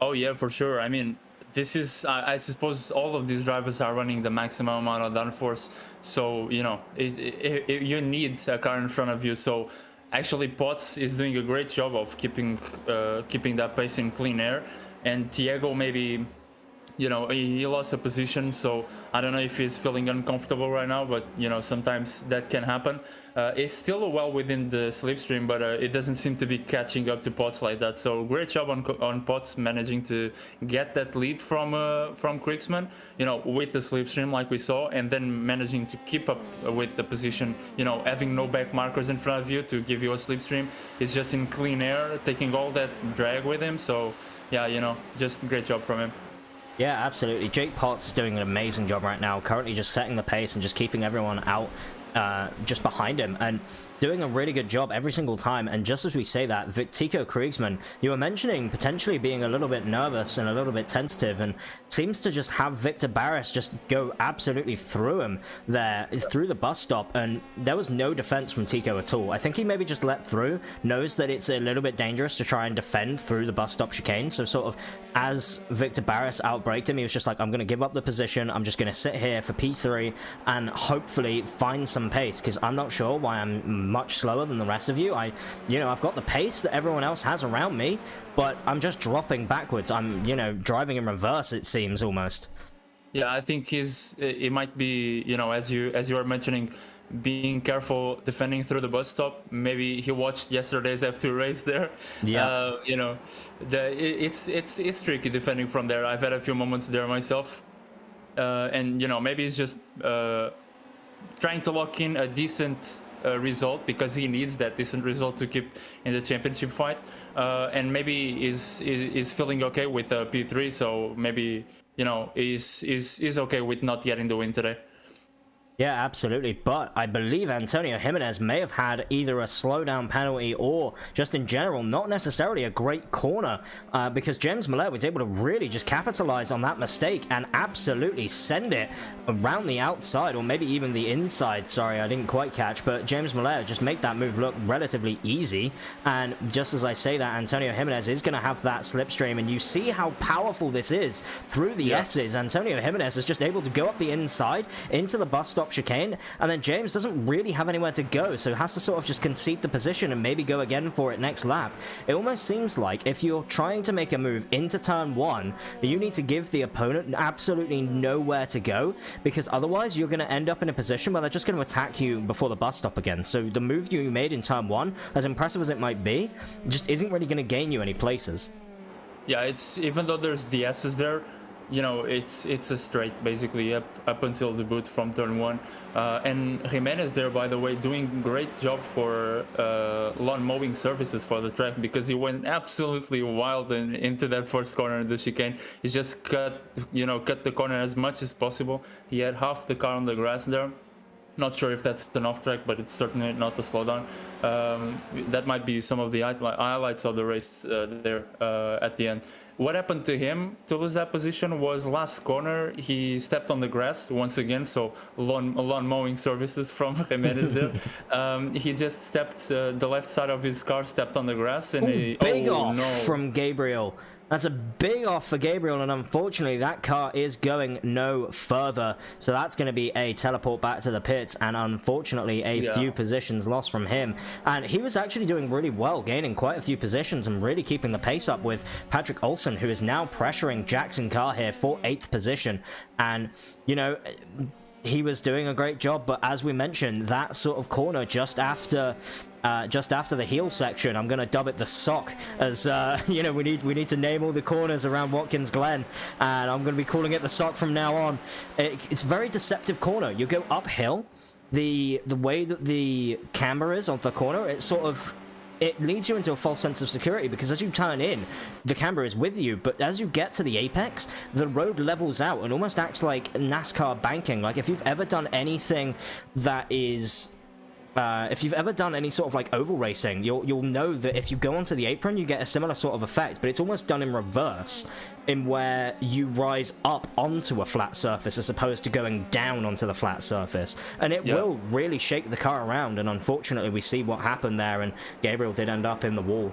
Oh yeah, for sure. I mean, this is, I suppose all of these drivers are running the maximum amount of downforce. So, you know, you need a car in front of you. So actually Potts is doing a great job of keeping that pace in clean air. And Thiago maybe, you know, he lost a position, so I don't know if he's feeling uncomfortable right now, but you know, sometimes that can happen. It's still well within the slipstream, but it doesn't seem to be catching up to Potts like that. So great job on Potts managing to get that lead from Kriegsmann, you know, with the slipstream like we saw, and then managing to keep up with the position, you know, having no back markers in front of you to give you a slipstream. He's just in clean air, taking all that drag with him. So yeah, you know, just great job from him. Yeah, absolutely. Jake Potts is doing an amazing job right now, currently just setting the pace and just keeping everyone out just behind him and doing a really good job every single time. And just as we say that, Tico Kriegsmann, you were mentioning potentially being a little bit nervous and a little bit tentative, and seems to just have Victor Barris just go absolutely through him there, through the bus stop, and there was no defense from Tico at all. I think he maybe just let through, knows that it's a little bit dangerous to try and defend through the bus stop chicane, so sort of as Victor Barris outbraked him, he was just like, I'm going to give up the position, I'm just going to sit here for P3 and hopefully find some pace, because I'm not sure why I'm much slower than the rest of you. You know, I've got the pace that everyone else has around me, but I'm just dropping backwards. I'm, you know, driving in reverse, it seems, almost. Yeah, I think it might be, you know, as you are mentioning, being careful defending through the bus stop. Maybe he watched yesterday's F2 race there. Yeah. You know, it's tricky defending from there. I've had a few moments there myself, and you know, maybe he's just trying to lock in a decent result, because he needs that decent result to keep in the championship fight, and maybe is feeling okay with P3, so maybe, you know, is okay with not getting the win today. Yeah, absolutely. But I believe Antonio Jimenez may have had either a slowdown penalty or just in general not necessarily a great corner, because James Millet was able to really just capitalize on that mistake and absolutely send it around the outside, or maybe even the inside. Sorry, I didn't quite catch, but James Millet just make that move look relatively easy. And just as I say that, Antonio Jimenez is going to have that slipstream, and you see how powerful this is through the S's. Antonio Jimenez is just able to go up the inside into the bus stop chicane, and then James doesn't really have anywhere to go, so has to sort of just concede the position and maybe go again for it next lap. It almost seems like if you're trying to make a move into turn 1, you need to give the opponent absolutely nowhere to go, because otherwise you're going to end up in a position where they're just going to attack you before the bus stop again. So the move you made in turn 1, as impressive as it might be, just isn't really going to gain you any places. Yeah, it's, even though there's the S's there, you know, it's a straight basically up until the boot from turn 1, and Jimenez there, by the way, doing great job for lawn mowing services for the track, because he went absolutely wild into that first corner in the chicane. He just cut the corner as much as possible. He had half the car on the grass there. Not sure if that's an off track, but it's certainly not a slowdown. That might be some of the highlights of the race there at the end. What happened to him to lose that position was last corner. He stepped on the grass once again, so lawn mowing services from Jimenez there. He just stepped the left side of his car, stepped on the grass, and big off from Gabriel. That's a big off for Gabriel, and unfortunately that car is going no further, so that's going to be a teleport back to the pits, and unfortunately a few positions lost from him. And he was actually doing really well, gaining quite a few positions and really keeping the pace up with Patrick Olsen, who is now pressuring Jackson Carr here for 8th position. And you know, he was doing a great job, but as we mentioned, that sort of corner just after the heel section, I'm going to dub it the sock, as you know, we need to name all the corners around Watkins Glen, and I'm going to be calling it the sock from now on. It's a very deceptive corner. You go uphill, the way that the camber is on the corner, it leads you into a false sense of security, because as you turn in, the camber is with you, but as you get to the apex, the road levels out and almost acts like NASCAR banking. Like if you've ever done anything that is if you've ever done any sort of like oval racing, you'll know that if you go onto the apron, you get a similar sort of effect, but it's almost done in reverse, in where you rise up onto a flat surface as opposed to going down onto the flat surface, and it will really shake the car around. And unfortunately, we see what happened there, and Gabriel did end up in the wall.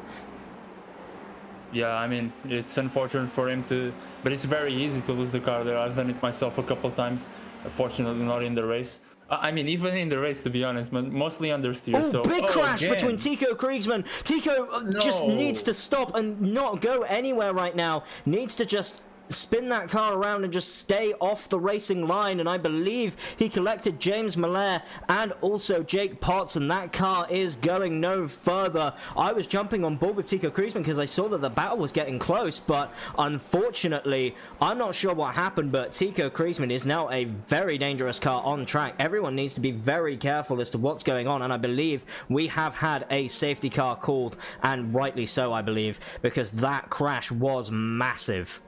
Yeah, I mean, it's unfortunate for him to, but it's very easy to lose the car there. I've done it myself a couple times. Fortunately, not in the race. I mean, even in the race, to be honest, but mostly understeer. Oh, so big crash again. between Tico Kriegsmann. Tico just needs to stop and not go anywhere right now. Needs to just spin that car around and just stay off the racing line. And I believe he collected James Miller and also Jake Potts, and that car is going no further. I was jumping on board with Tico Kriegsmann because I saw that the battle was getting close, but unfortunately, I'm not sure what happened, but Tico Kriegsmann is now a very dangerous car on track. Everyone needs to be very careful as to what's going on, and I believe we have had a safety car called, and rightly so, I believe, because that crash was massive.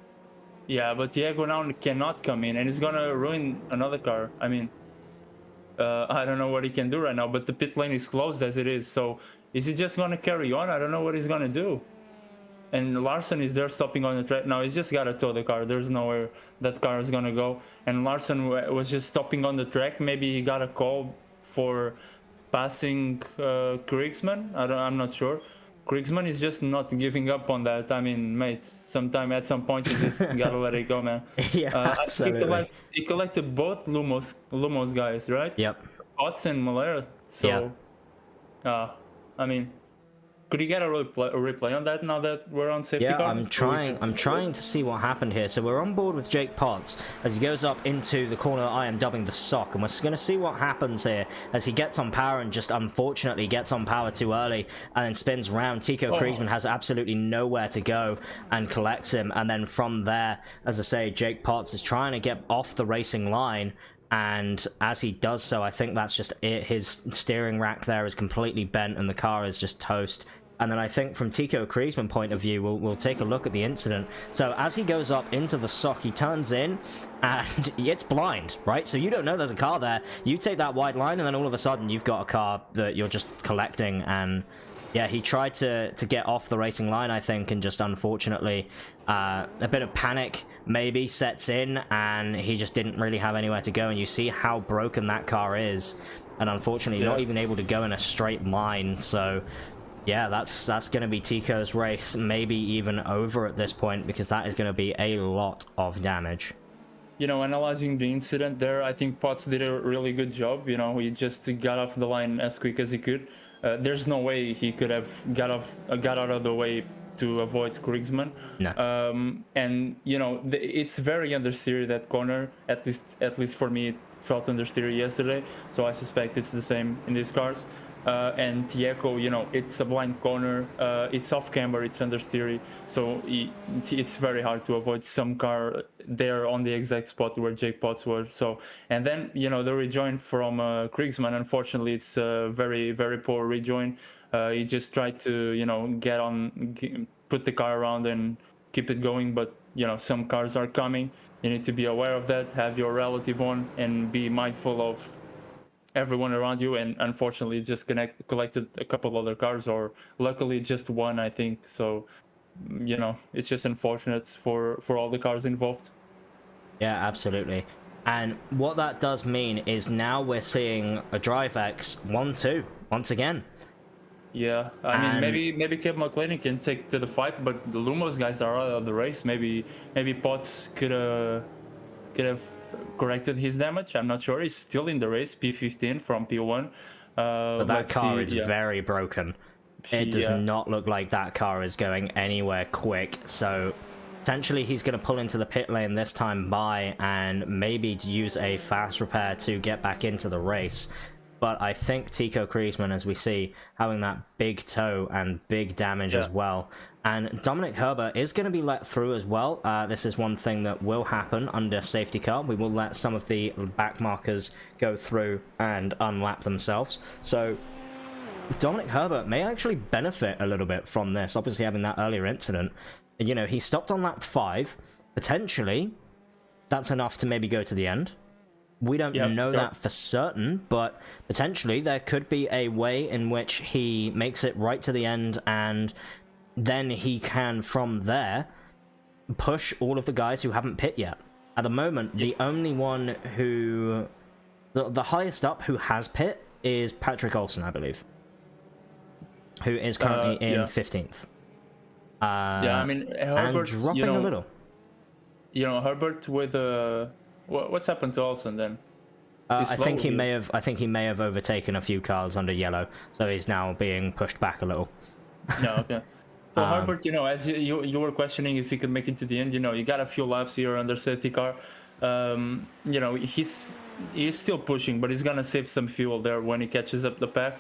Yeah, but Diego now cannot come in, and he's gonna ruin another car. I mean, I don't know what he can do right now, but the pit lane is closed as it is. So is he just gonna carry on? I don't know what he's gonna do. And Larson is there stopping on the track now. He's just gotta tow the car. There's nowhere that car is gonna go. And Larson was just stopping on the track. Maybe he got a call for passing Kriegsmann. I'm not sure. Kriegsmann is just not giving up on that. I mean, mate, at some point you just gotta let it go, man. Yeah, absolutely. He collected both Lumos guys, right? Yep. Potts and Malera. So, I mean, could you get a replay on that now that we're on safety car? Yeah, I'm trying to see what happened here. So we're on board with Jake Potts as he goes up into the corner that I am dubbing the sock, and we're going to see what happens here as he gets on power and just unfortunately gets on power too early and then spins round. Tico Kriegsmann has absolutely nowhere to go and collects him, and then from there, as I say, Jake Potts is trying to get off the racing line. And as he does so, I think that's just it. His steering rack there is completely bent and the car is just toast. And then I think from Tico Kriegsmann point of view, we'll take a look at the incident. So as he goes up into the sock, he turns in and it's blind, right? So you don't know there's a car there. You take that wide line and then all of a sudden you've got a car that you're just collecting. And yeah, he tried to get off the racing line, I think, and just unfortunately a bit of panic maybe sets in and he just didn't really have anywhere to go. And you see how broken that car is. And unfortunately, not even able to go in a straight line. So yeah, that's going to be Tico's race, maybe even over at this point, because that is going to be a lot of damage. You know, analyzing the incident there, I think Potts did a really good job. You know, he just got off the line as quick as he could. There's no way he could have got out of the way to avoid Kriegsmann. No. And you know, it's very understeer, that corner. At least for me, it felt understeer yesterday. So I suspect it's the same in these cars. And Tieko, you know, it's a blind corner, it's off camber, it's understeery, so it's very hard to avoid some car there on the exact spot where Jake Potts was. So, and then, you know, the rejoin from Kriegsmann, unfortunately, it's a very, very poor rejoin. He just tried to, you know, put the car around and keep it going, but, you know, some cars are coming. You need to be aware of that, have your relative on, and be mindful of everyone around you. And unfortunately just collected a couple other cars, or luckily just one, I think. So, you know, it's just unfortunate for all the cars involved. Yeah, absolutely. And what that does mean is now we're seeing a DriveX 1-2 once again. Yeah, I mean, maybe Kev McLean can take to the fight, but the Lumos guys are out of the race. Maybe Potts could have corrected his damage. I'm not sure. He's still in the race, P15 from P1. But that car is very broken. It does not look like that car is going anywhere quick. So potentially he's going to pull into the pit lane this time by and maybe use a fast repair to get back into the race. But I think Tico Kriegsmann, as we see, having that big toe and big damage as well. And Dominic Herbert is going to be let through as well. This is one thing that will happen under safety car. We will let some of the back markers go through and unlap themselves. So Dominic Herbert may actually benefit a little bit from this, obviously having that earlier incident. You know, he stopped on lap 5. Potentially, that's enough to maybe go to the end. We don't Yeah, know sure. that for certain, but potentially there could be a way in which he makes it right to the end, and then he can, from there, push all of the guys who haven't pit yet. At the moment, the only one who... The highest up who has pit is Patrick Olsen, I believe, who is currently in 15th. Yeah, I mean, Herbert, and dropping a little. You know, Herbert with what's happened to Olsen then? I think he may have overtaken a few cars under yellow, so he's now being pushed back a little. No, okay. So Herbert, you know, as you were questioning if he could make it to the end, you know, you got a few laps here under safety car. You know, he's still pushing, but he's gonna save some fuel there when he catches up the pack,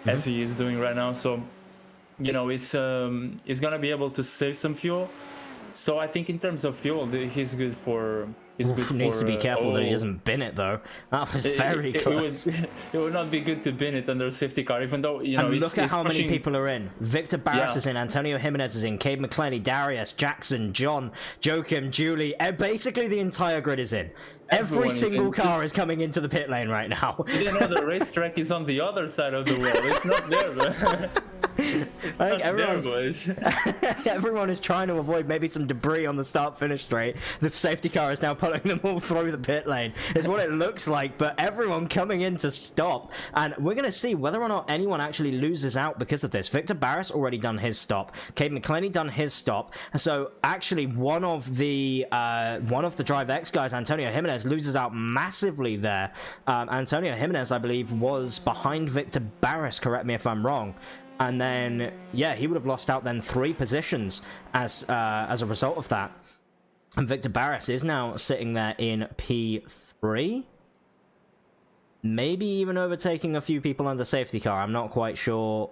as he is doing right now. So, you know, he's gonna be able to save some fuel. So I think in terms of fuel, he's good for. He needs to be careful that he doesn't bin it, though. That was very close. It would not be good to bin it under a safety car, even though, you know, and look at how pushing... many people are in. Victor Barris is in, Antonio Jimenez is in, Cade McClenny, Darius, Jackson, John, Joachim, Julie, basically the entire grid is in. Every single car is coming into the pit lane right now. You know, the racetrack is on the other side of the wall. It's not there, but... I think everyone is trying to avoid maybe some debris on the start-finish straight. The safety car is now pulling them all through the pit lane. Is what it looks like, but everyone coming in to stop. And we're going to see whether or not anyone actually loses out because of this. Victor Barris already done his stop. Cade McClenny done his stop. So actually one of the Drive X guys, Antonio Jimenez, loses out massively there. Antonio Jimenez, I believe, was behind Victor Barris, correct me if I'm wrong. And then, yeah, he would have lost out then 3 positions as a result of that. And Victor Barris is now sitting there in P3. Maybe even overtaking a few people under safety car. I'm not quite sure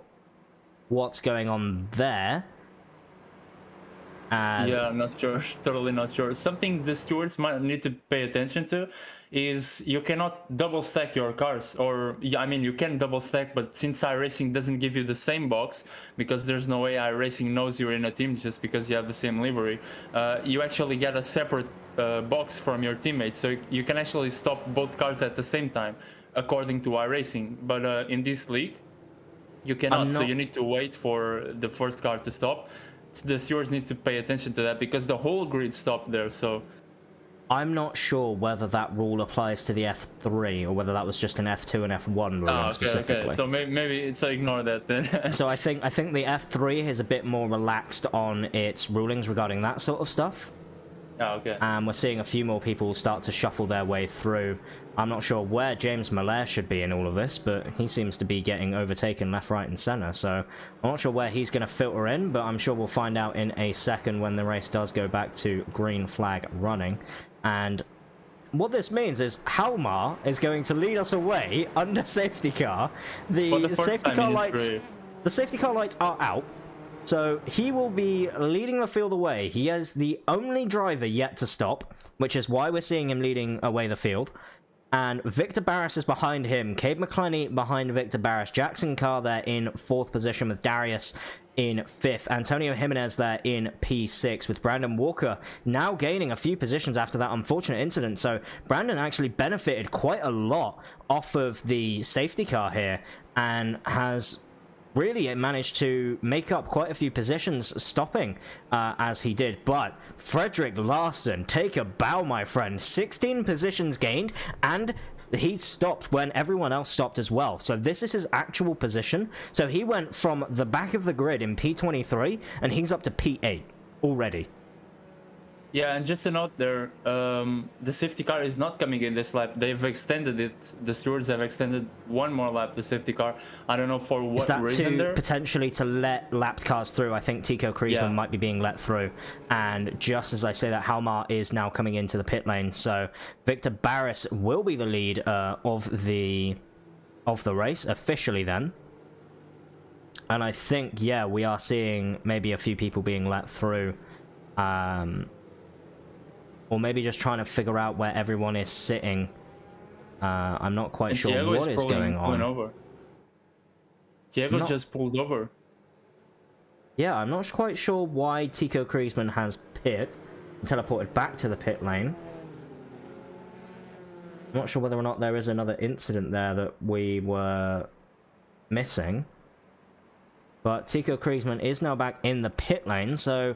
what's going on there. Yeah, I'm not sure. Totally not sure. Something the stewards might need to pay attention to is you cannot double stack your cars. Or, yeah, I mean, you can double stack, but since iRacing doesn't give you the same box, because there's no way iRacing knows you're in a team just because you have the same livery, you actually get a separate box from your teammates. So you can actually stop both cars at the same time, according to iRacing. But in this league, you cannot. So you need to wait for the first car to stop. The stewards need to pay attention to that because the whole grid stopped there. So I'm not sure whether that rule applies to the F3 or whether that was just an F2 and F1 rule specifically. Okay. So maybe it's ignore that then. So I think the F3 is a bit more relaxed on its rulings regarding that sort of stuff. Oh, okay. And we're seeing a few more people start to shuffle their way through. I'm not sure where James Miller should be in all of this, but he seems to be getting overtaken left, right, and center. So I'm not sure where he's going to filter in, but I'm sure we'll find out in a second when the race does go back to green flag running. And what this means is Halmar is going to lead us away under safety car. The safety car lights are out. So he will be leading the field away. He is the only driver yet to stop, which is why we're seeing him leading away the field. And Victor Barris is behind him. Cade McClenny behind Victor Barris. Jackson Carr there in 4th position with Darius in 5th. Antonio Jimenez there in P6 with Brandon Walker now gaining a few positions after that unfortunate incident. So Brandon actually benefited quite a lot off of the safety car here and has really managed to make up quite a few positions stopping as he did. But Frederick Larson, take a bow, my friend. 16 positions gained, and he stopped when everyone else stopped as well. So this is his actual position. So he went from the back of the grid in P23, and he's up to P8 already. Yeah, and just a note there, the safety car is not coming in this lap. They've extended it. The stewards have extended one more lap, the safety car. I don't know for what reason there. Potentially to let lapped cars through. I think Tico Kriesman might be being let through. And just as I say that, Halmar is now coming into the pit lane. So Victor Barris will be the lead of the race officially then. And I think, yeah, we are seeing maybe a few people being let through. Or maybe just trying to figure out where everyone is sitting. I'm not quite sure what is going on. Diego just pulled over. Yeah, I'm not quite sure why Tico Kriesman has pit and teleported back to the pit lane. not sure whether or not there is another incident there that we were missing. But Tico Kriesman is now back in the pit lane, so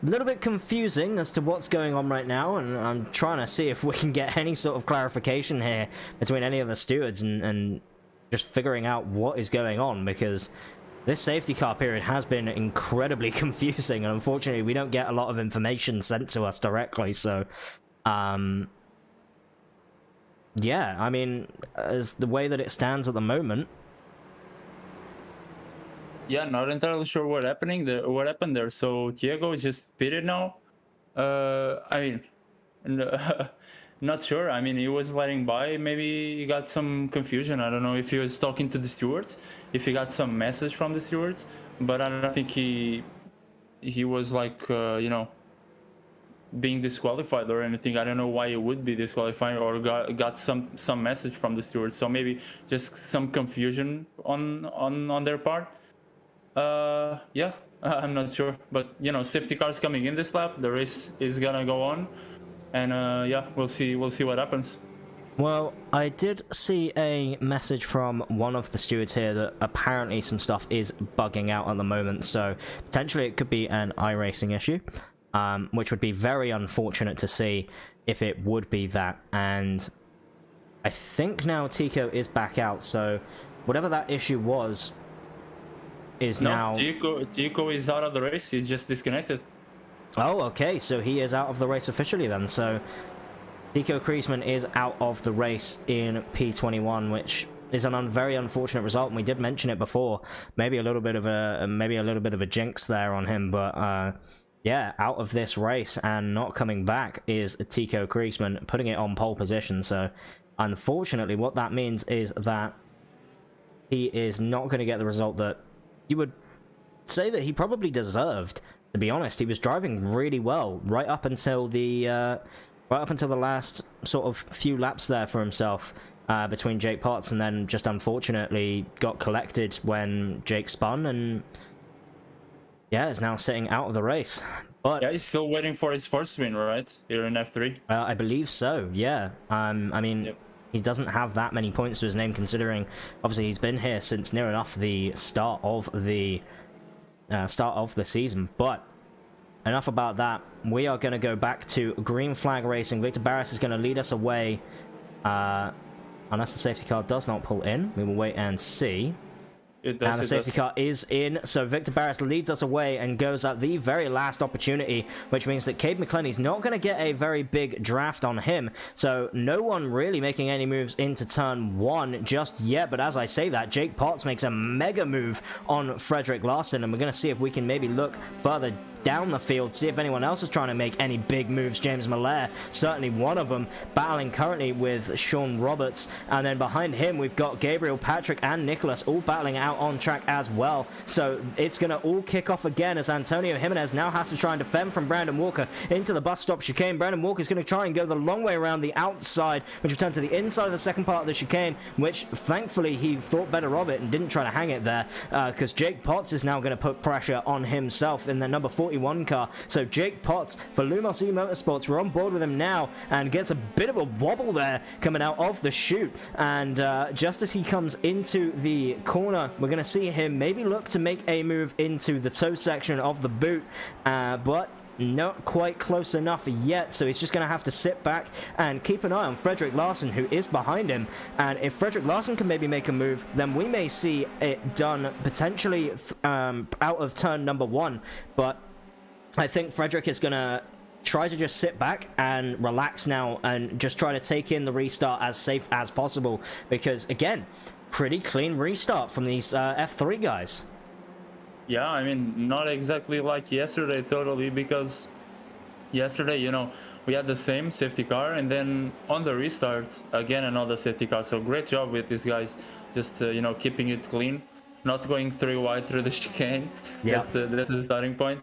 a little bit confusing as to what's going on right now, and I'm trying to see if we can get any sort of clarification here between any of the stewards and just figuring out what is going on, because this safety car period has been incredibly confusing, and unfortunately we don't get a lot of information sent to us directly, so yeah, I mean, as the way that it stands at the moment. Yeah, not entirely sure what happened there. So Diego just pitted now. I mean, not sure. I mean, he was letting by. Maybe he got some confusion. I don't know if he was talking to the stewards, if he got some message from the stewards. But I don't think he was like you know, being disqualified or anything. I don't know why he would be disqualified or got some message from the stewards. So maybe just some confusion on their part. Yeah, I'm not sure, but you know, safety cars coming in this lap, the race is gonna go on, and yeah, we'll see what happens. Well, I did see a message from one of the stewards here that apparently some stuff is bugging out at the moment, so potentially it could be an iRacing issue, which would be very unfortunate to see if it would be that. And I think now Tico is back out, so whatever that issue was is now... Tico is out of the race. He's just disconnected. Oh, okay, so he is out of the race officially then. So Tico Kriesman is out of the race in P21, which is an very unfortunate result, and we did mention it before. Maybe a little bit of a jinx there on him, but yeah, out of this race and not coming back is Tico Kriesman, putting it on pole position. So unfortunately, what that means is that he is not going to get the result that you would say that he probably deserved. To be honest, he was driving really well right up until the last sort of few laps there for himself between Jake Potts, and then just unfortunately got collected when Jake spun, and yeah, is now sitting out of the race. But yeah, he's still waiting for his first win, right? Here in F3. I believe so. Yeah. I mean. Yep. He doesn't have that many points to his name, considering obviously he's been here since near enough the start of the season. But enough about that. We are going to go back to green flag racing. Victor Barris is going to lead us away, unless the safety car does not pull in. We will wait and see. It does, and the safety car is in, so Victor Barris leads us away and goes at the very last opportunity, which means that Cade McClenny's not going to get a very big draft on him, so no one really making any moves into turn 1 just yet. But as I say that, Jake Potts makes a mega move on Frederick Larson, and we're going to see if we can maybe look further down the field, see if anyone else is trying to make any big moves. James Malaire, certainly one of them, battling currently with Sean Roberts, and then behind him we've got Gabriel, Patrick, and Nicholas all battling out on track as well. So it's going to all kick off again as Antonio Jimenez now has to try and defend from Brandon Walker into the bus stop chicane. Brandon Walker is going to try and go the long way around the outside, which will turn to the inside of the second part of the chicane, which thankfully he thought better of it and didn't try to hang it there, because Jake Potts is now going to put pressure on himself in the number 41 car. So Jake Potts for Lumos Motorsports, we're on board with him now, and gets a bit of a wobble there coming out of the chute, and just as he comes into the corner, we're going to see him maybe look to make a move into the toe section of the boot, but not quite close enough yet, so he's just going to have to sit back and keep an eye on Frederick Larson, who is behind him. And if Frederick Larson can maybe make a move, then we may see it done potentially out of turn number 1, but I think Frederick is going to try to just sit back and relax now and just try to take in the restart as safe as possible, because again, pretty clean restart from these F3 guys. Yeah, I mean, not exactly like yesterday totally, because yesterday, you know, we had the same safety car, and then on the restart again another safety car. So great job with these guys, just you know, keeping it clean, not going 3 wide through the chicane. Yeah, that's the starting point.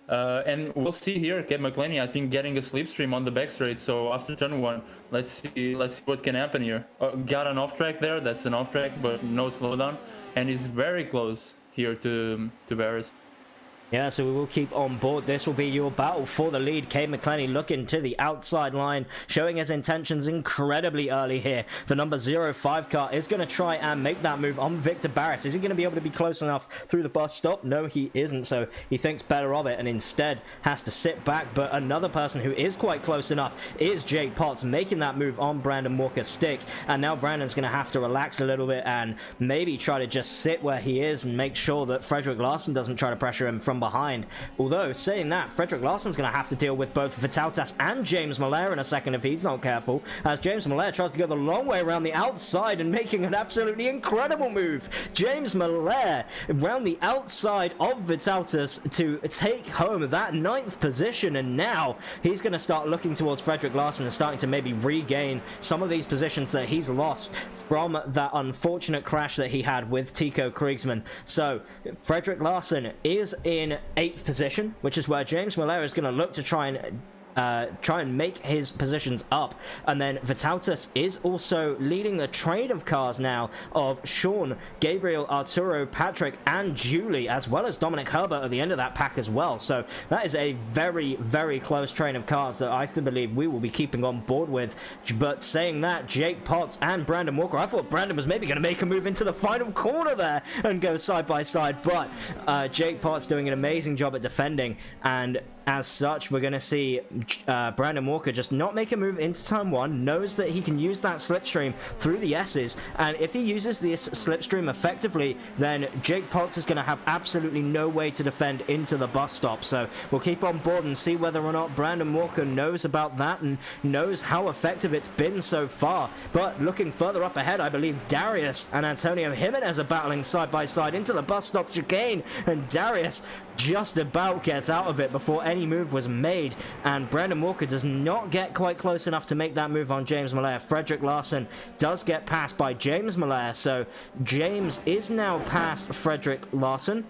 And we'll see here, Cade McClenny, I think, getting a slipstream on the back straight. So after turn 1, let's see what can happen here. Got an off track there. That's an off track, but no slowdown, and he's very close here to Barris. Yeah, so we will keep on board. This will be your battle for the lead. Cade McClenny looking to the outside line, showing his intentions incredibly early here. The number 05 car is going to try and make that move on Victor Barris. Is he going to be able to be close enough through the bus stop? No, he isn't, so he thinks better of it and instead has to sit back. But another person who is quite close enough is Jake Potts, making that move on Brandon Walker's stick. And now Brandon's going to have to relax a little bit and maybe try to just sit where he is and make sure that Frederick Larsen doesn't try to pressure him from behind. Although, saying that, Frederick Larsen's going to have to deal with both Vitautas and James Malaire in a second if he's not careful, as James Malaire tries to go the long way around the outside and making an absolutely incredible move. James Malaire around the outside of Vitautas to take home that 9th position, and now he's going to start looking towards Frederick Larsen and starting to maybe regain some of these positions that he's lost from that unfortunate crash that he had with Tico Kriegsmann. So, Frederick Larsen is in 8th position, which is where James Malaire is going to look to try and make his positions up. And then Vitautas is also leading the train of cars now of Sean, Gabriel, Arturo, Patrick, and Julie, as well as Dominic Herbert at the end of that pack as well. So that is a very, very close train of cars that I believe we will be keeping on board with. But saying that, Jake Potts and Brandon Walker, I thought Brandon was maybe going to make a move into the final corner there and go side by side, but Jake Potts doing an amazing job at defending, and as such, we're going to see Brandon Walker just not make a move into turn 1, knows that he can use that slipstream through the S's, and if he uses this slipstream effectively, then Jake Potts is going to have absolutely no way to defend into the bus stop. So we'll keep on board and see whether or not Brandon Walker knows about that and knows how effective it's been so far. But looking further up ahead, I believe Darius and Antonio Jimenez are battling side by side into the bus stop chicane, and Darius just about gets out of it before any move was made, and Brandon Walker does not get quite close enough to make that move on James Malaire. Frederick Larsen does get passed by James Malaire, so James is now past Frederick Larsen.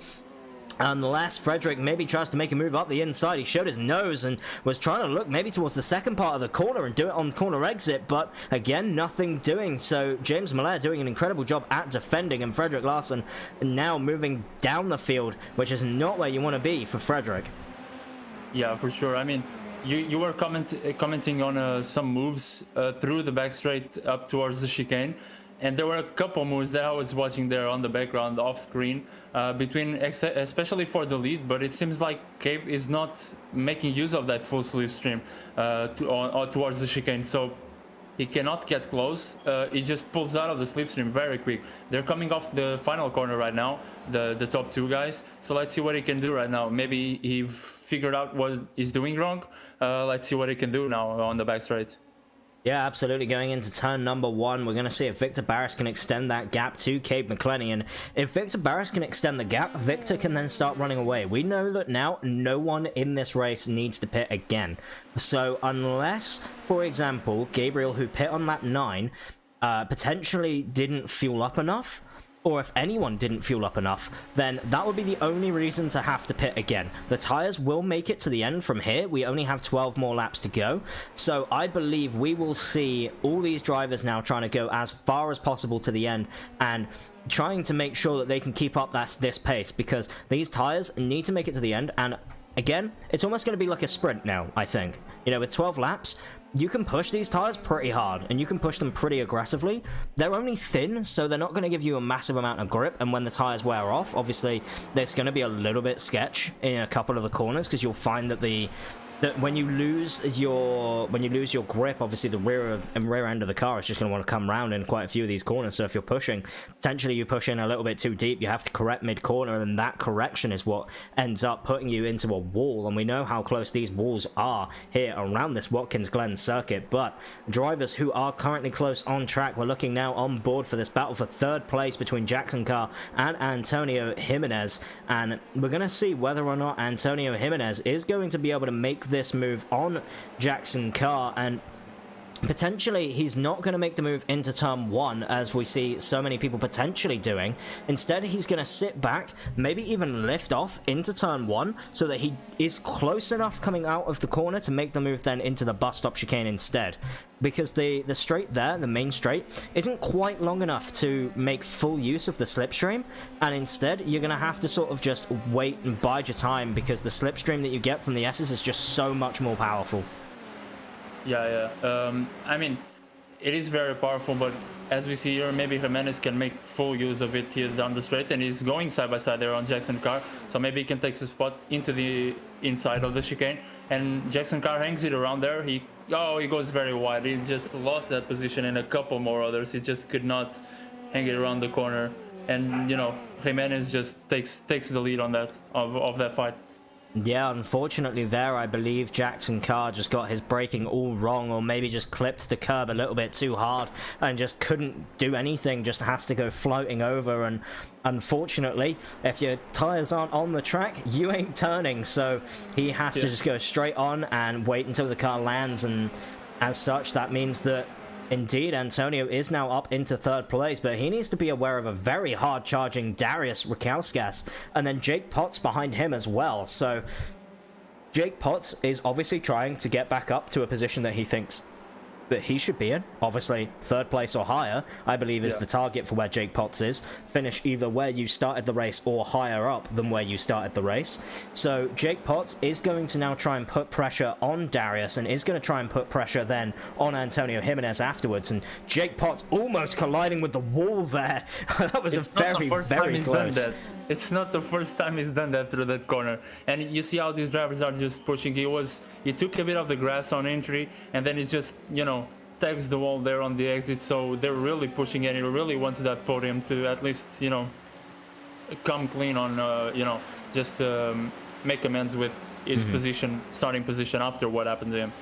Unless Frederick maybe tries to make a move up the inside. He showed his nose and was trying to look maybe towards the second part of the corner and do it on corner exit, but again, nothing doing. So James Malaire doing an incredible job at defending, and Frederick Larsen now moving down the field, which is not where you want to be for Frederick. Yeah, for sure. I mean, you were commenting on some moves through the back straight up towards the chicane. And there were a couple moves that I was watching there on the background off screen especially for the lead, but it seems like Cape is not making use of that full slipstream towards the chicane, so he cannot get close. He just pulls out of the slipstream very quick. They're coming off the final corner right now, the top 2 guys, so let's see what he can do right now. Maybe he figured out what he's doing wrong. Let's see what he can do now on the back straight. Yeah, absolutely. Going into turn number 1, we're going to see if Victor Barris can extend that gap to Cade McClenny. And if Victor Barris can extend the gap, Victor can then start running away. We know that now no one in this race needs to pit again. So unless, for example, Gabriel, who pit on lap 9, potentially didn't fuel up enough, or if anyone didn't fuel up enough, then that would be the only reason to have to pit again. The tires will make it to the end from here. We only have 12 more laps to go. So I believe we will see all these drivers now trying to go as far as possible to the end and trying to make sure that they can keep up this pace, because these tires need to make it to the end. And again, it's almost going to be like a sprint now, I think. You know, with 12 laps, you can push these tires pretty hard, and you can push them pretty aggressively. They're only thin, so they're not going to give you a massive amount of grip, and when the tires wear off, obviously, there's going to be a little bit sketch in a couple of the corners, because you'll find that when you lose your grip, obviously the rear end of the car is just going to want to come round in quite a few of these corners. So if you're pushing, potentially you push in a little bit too deep, you have to correct mid-corner, and that correction is what ends up putting you into a wall. And we know how close these walls are here around this Watkins Glen circuit. But drivers who are currently close on track, we're looking now on board for this battle for 3rd place between Jackson Carr and Antonio Jimenez, and we're going to see whether or not Antonio Jimenez is going to be able to make this move on Jackson Carr. And potentially he's not going to make the move into turn 1 as we see so many people potentially doing. Instead, he's going to sit back, maybe even lift off into turn 1 so that he is close enough coming out of the corner to make the move then into the bus stop chicane instead. Because the straight there, the main straight, isn't quite long enough to make full use of the slipstream, and instead you're going to have to sort of just wait and bide your time because the slipstream that you get from the S's is just so much more powerful. Yeah. I mean, it is very powerful, but as we see here, maybe Jimenez can make full use of it here down the straight, and he's going side by side there on Jackson Carr, so maybe he can take his spot into the inside of the chicane, and Jackson Carr hangs it around there. He goes very wide. He just lost that position, and a couple more others. He just could not hang it around the corner, and you know, Jimenez just takes the lead on that of that fight. Yeah, unfortunately there, I believe Jackson Carr just got his braking all wrong, or maybe just clipped the curb a little bit too hard and just couldn't do anything, just has to go floating over. And unfortunately, if your tires aren't on the track, you ain't turning, so he has to just go straight on and wait until the car lands. And as such, that means that indeed, Antonio is now up into 3rd place, but he needs to be aware of a very hard-charging Darius Rakauskas, and then Jake Potts behind him as well. So Jake Potts is obviously trying to get back up to a position that he thinks that he should be in. Obviously, 3rd place or higher, I believe, is the target for where Jake Potts is. Finish either where you started the race or higher up than where you started the race. So Jake Potts is going to now try and put pressure on Darius, and is going to try and put pressure then on Antonio Jimenez afterwards. And Jake Potts almost colliding with the wall there. That was It's a very, very close. It's not the first time he's done that through that corner. And you see how these drivers are just pushing. He took a bit of the grass on entry, and then he's just, you know, tags the wall there on the exit. So they're really pushing it. He really wants that podium to at least, you know, come clean on, you know, just make amends with his position, starting position after what happened to him.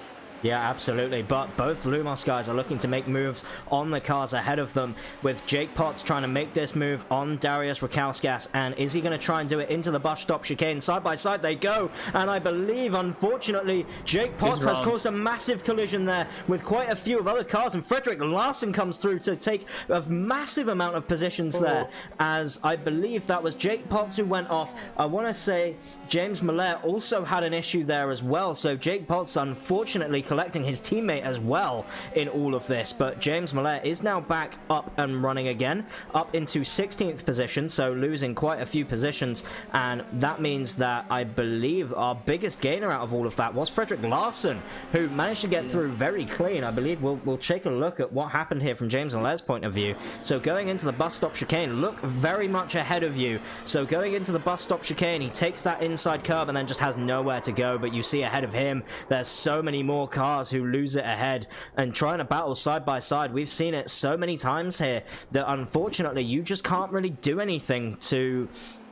Yeah, absolutely. But both Lumos guys are looking to make moves on the cars ahead of them, with Jake Potts trying to make this move on Darius Rakauskas. And is he going to try and do it into the bus stop chicane? Side by side they go. And I believe, unfortunately, Jake Potts has caused a massive collision there with quite a few of other cars. And Frederick Larson comes through to take a massive amount of positions there, as I believe that was Jake Potts who went off. I want to say James Millett also had an issue there as well. So Jake Potts, unfortunately, collecting his teammate as well in all of this, but James Millett is now back up and running again, up into 16th position, so losing quite a few positions. And that means that I believe our biggest gainer out of all of that was Frederick Larson, who managed to get through very clean. I believe we'll take a look at what happened here from James Millett's point of view. So going into the bus stop chicane, look very much ahead of you. So going into the bus stop chicane, he takes that inside curb and then just has nowhere to go. But you see ahead of him, there's so many more cars who lose it ahead and trying to battle side by side. We've seen it so many times here that unfortunately you just can't really do anything to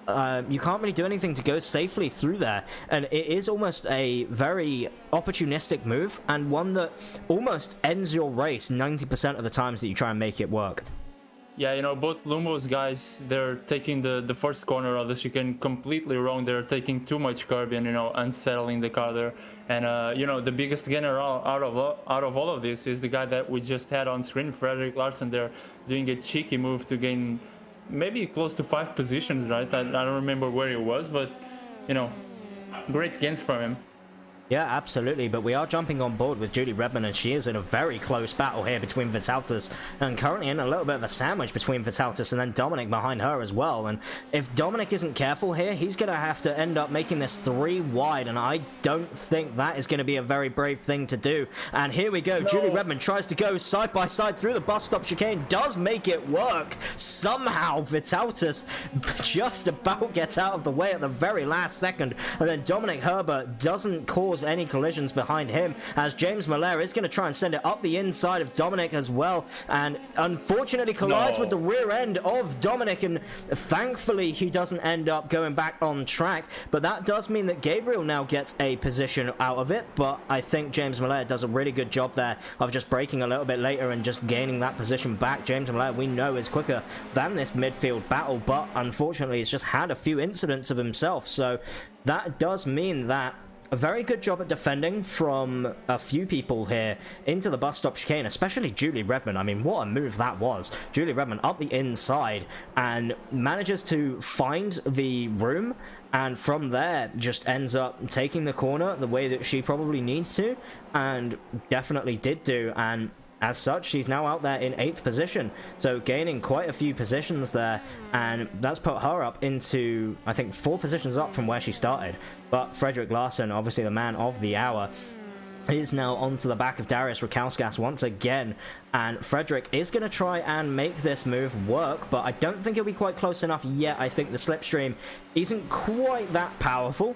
go safely through there, and it is almost a very opportunistic move, and one that almost ends your race 90% of the times that you try and make it work. Yeah, you know, both Lumos guys, they're taking the first corner of the chicane completely wrong. They're taking too much curb and, you know, unsettling the car there. And, you know, the biggest gainer out of all of this is the guy that we just had on screen, Frederick Larson. They're doing a cheeky move to gain maybe close to 5 positions, right? I don't remember where he was, but, you know, great gains from him. Yeah, absolutely, but we are jumping on board with Julie Redman, and she is in a very close battle here between Vitaltis, and currently in a little bit of a sandwich between Vitaltis and then Dominic behind her as well. And if Dominic isn't careful here, he's going to have to end up making this 3 wide, and I don't think that is going to be a very brave thing to do. And here we go, Julie Redman tries to go side by side through the bus stop chicane, does make it work. Somehow Vitaltis just about gets out of the way at the very last second, and then Dominic Herbert doesn't cause any collisions behind him, as James Millett is going to try and send it up the inside of Dominic as well, and unfortunately collides with the rear end of Dominic, and thankfully he doesn't end up going back on track. But that does mean that Gabriel now gets a position out of it, but I think James Millett does a really good job there of just braking a little bit later and just gaining that position back. James Millett, we know, is quicker than this midfield battle, but unfortunately he's just had a few incidents of himself, so that does mean that a very good job at defending from a few people here into the bus stop chicane, especially Julie Redmond. I mean, what a move that was. Julie Redmond up the inside and manages to find the room, and from there just ends up taking the corner the way that she probably needs to, and definitely did do. And as such, she's now out there in 8th position, so gaining quite a few positions there, and that's put her up into, I think, 4 positions up from where she started. But Frederick Larsen, obviously the man of the hour, is now onto the back of Darius Rakauskas once again, and Frederick is going to try and make this move work, but I don't think it'll be quite close enough yet. I think the slipstream isn't quite that powerful.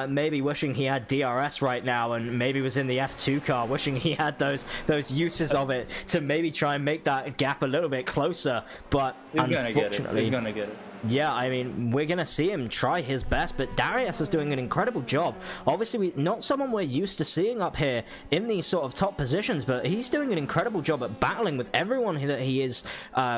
Maybe wishing he had DRS right now, and maybe was in the F2 car, wishing he had those uses of it to maybe try and make that gap a little bit closer, but unfortunately... He's gonna get it. Yeah, I mean, we're going to see him try his best, but Darius is doing an incredible job. Obviously, not someone we're used to seeing up here in these sort of top positions, but he's doing an incredible job at battling with everyone that he is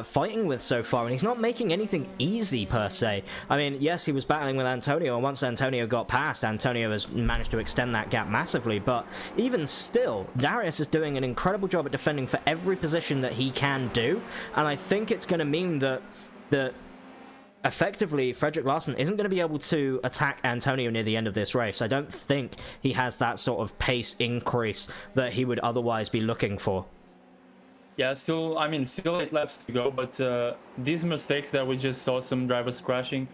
fighting with so far, and he's not making anything easy, per se. I mean, yes, he was battling with Antonio, and once Antonio got past, Antonio has managed to extend that gap massively, but even still, Darius is doing an incredible job at defending for every position that he can do, and I think it's going to mean that effectively, Frederick Larsen isn't going to be able to attack Antonio near the end of this race. I don't think he has that sort of pace increase that he would otherwise be looking for. Yeah, still 8 laps to go, but these mistakes that we just saw, some drivers crashing,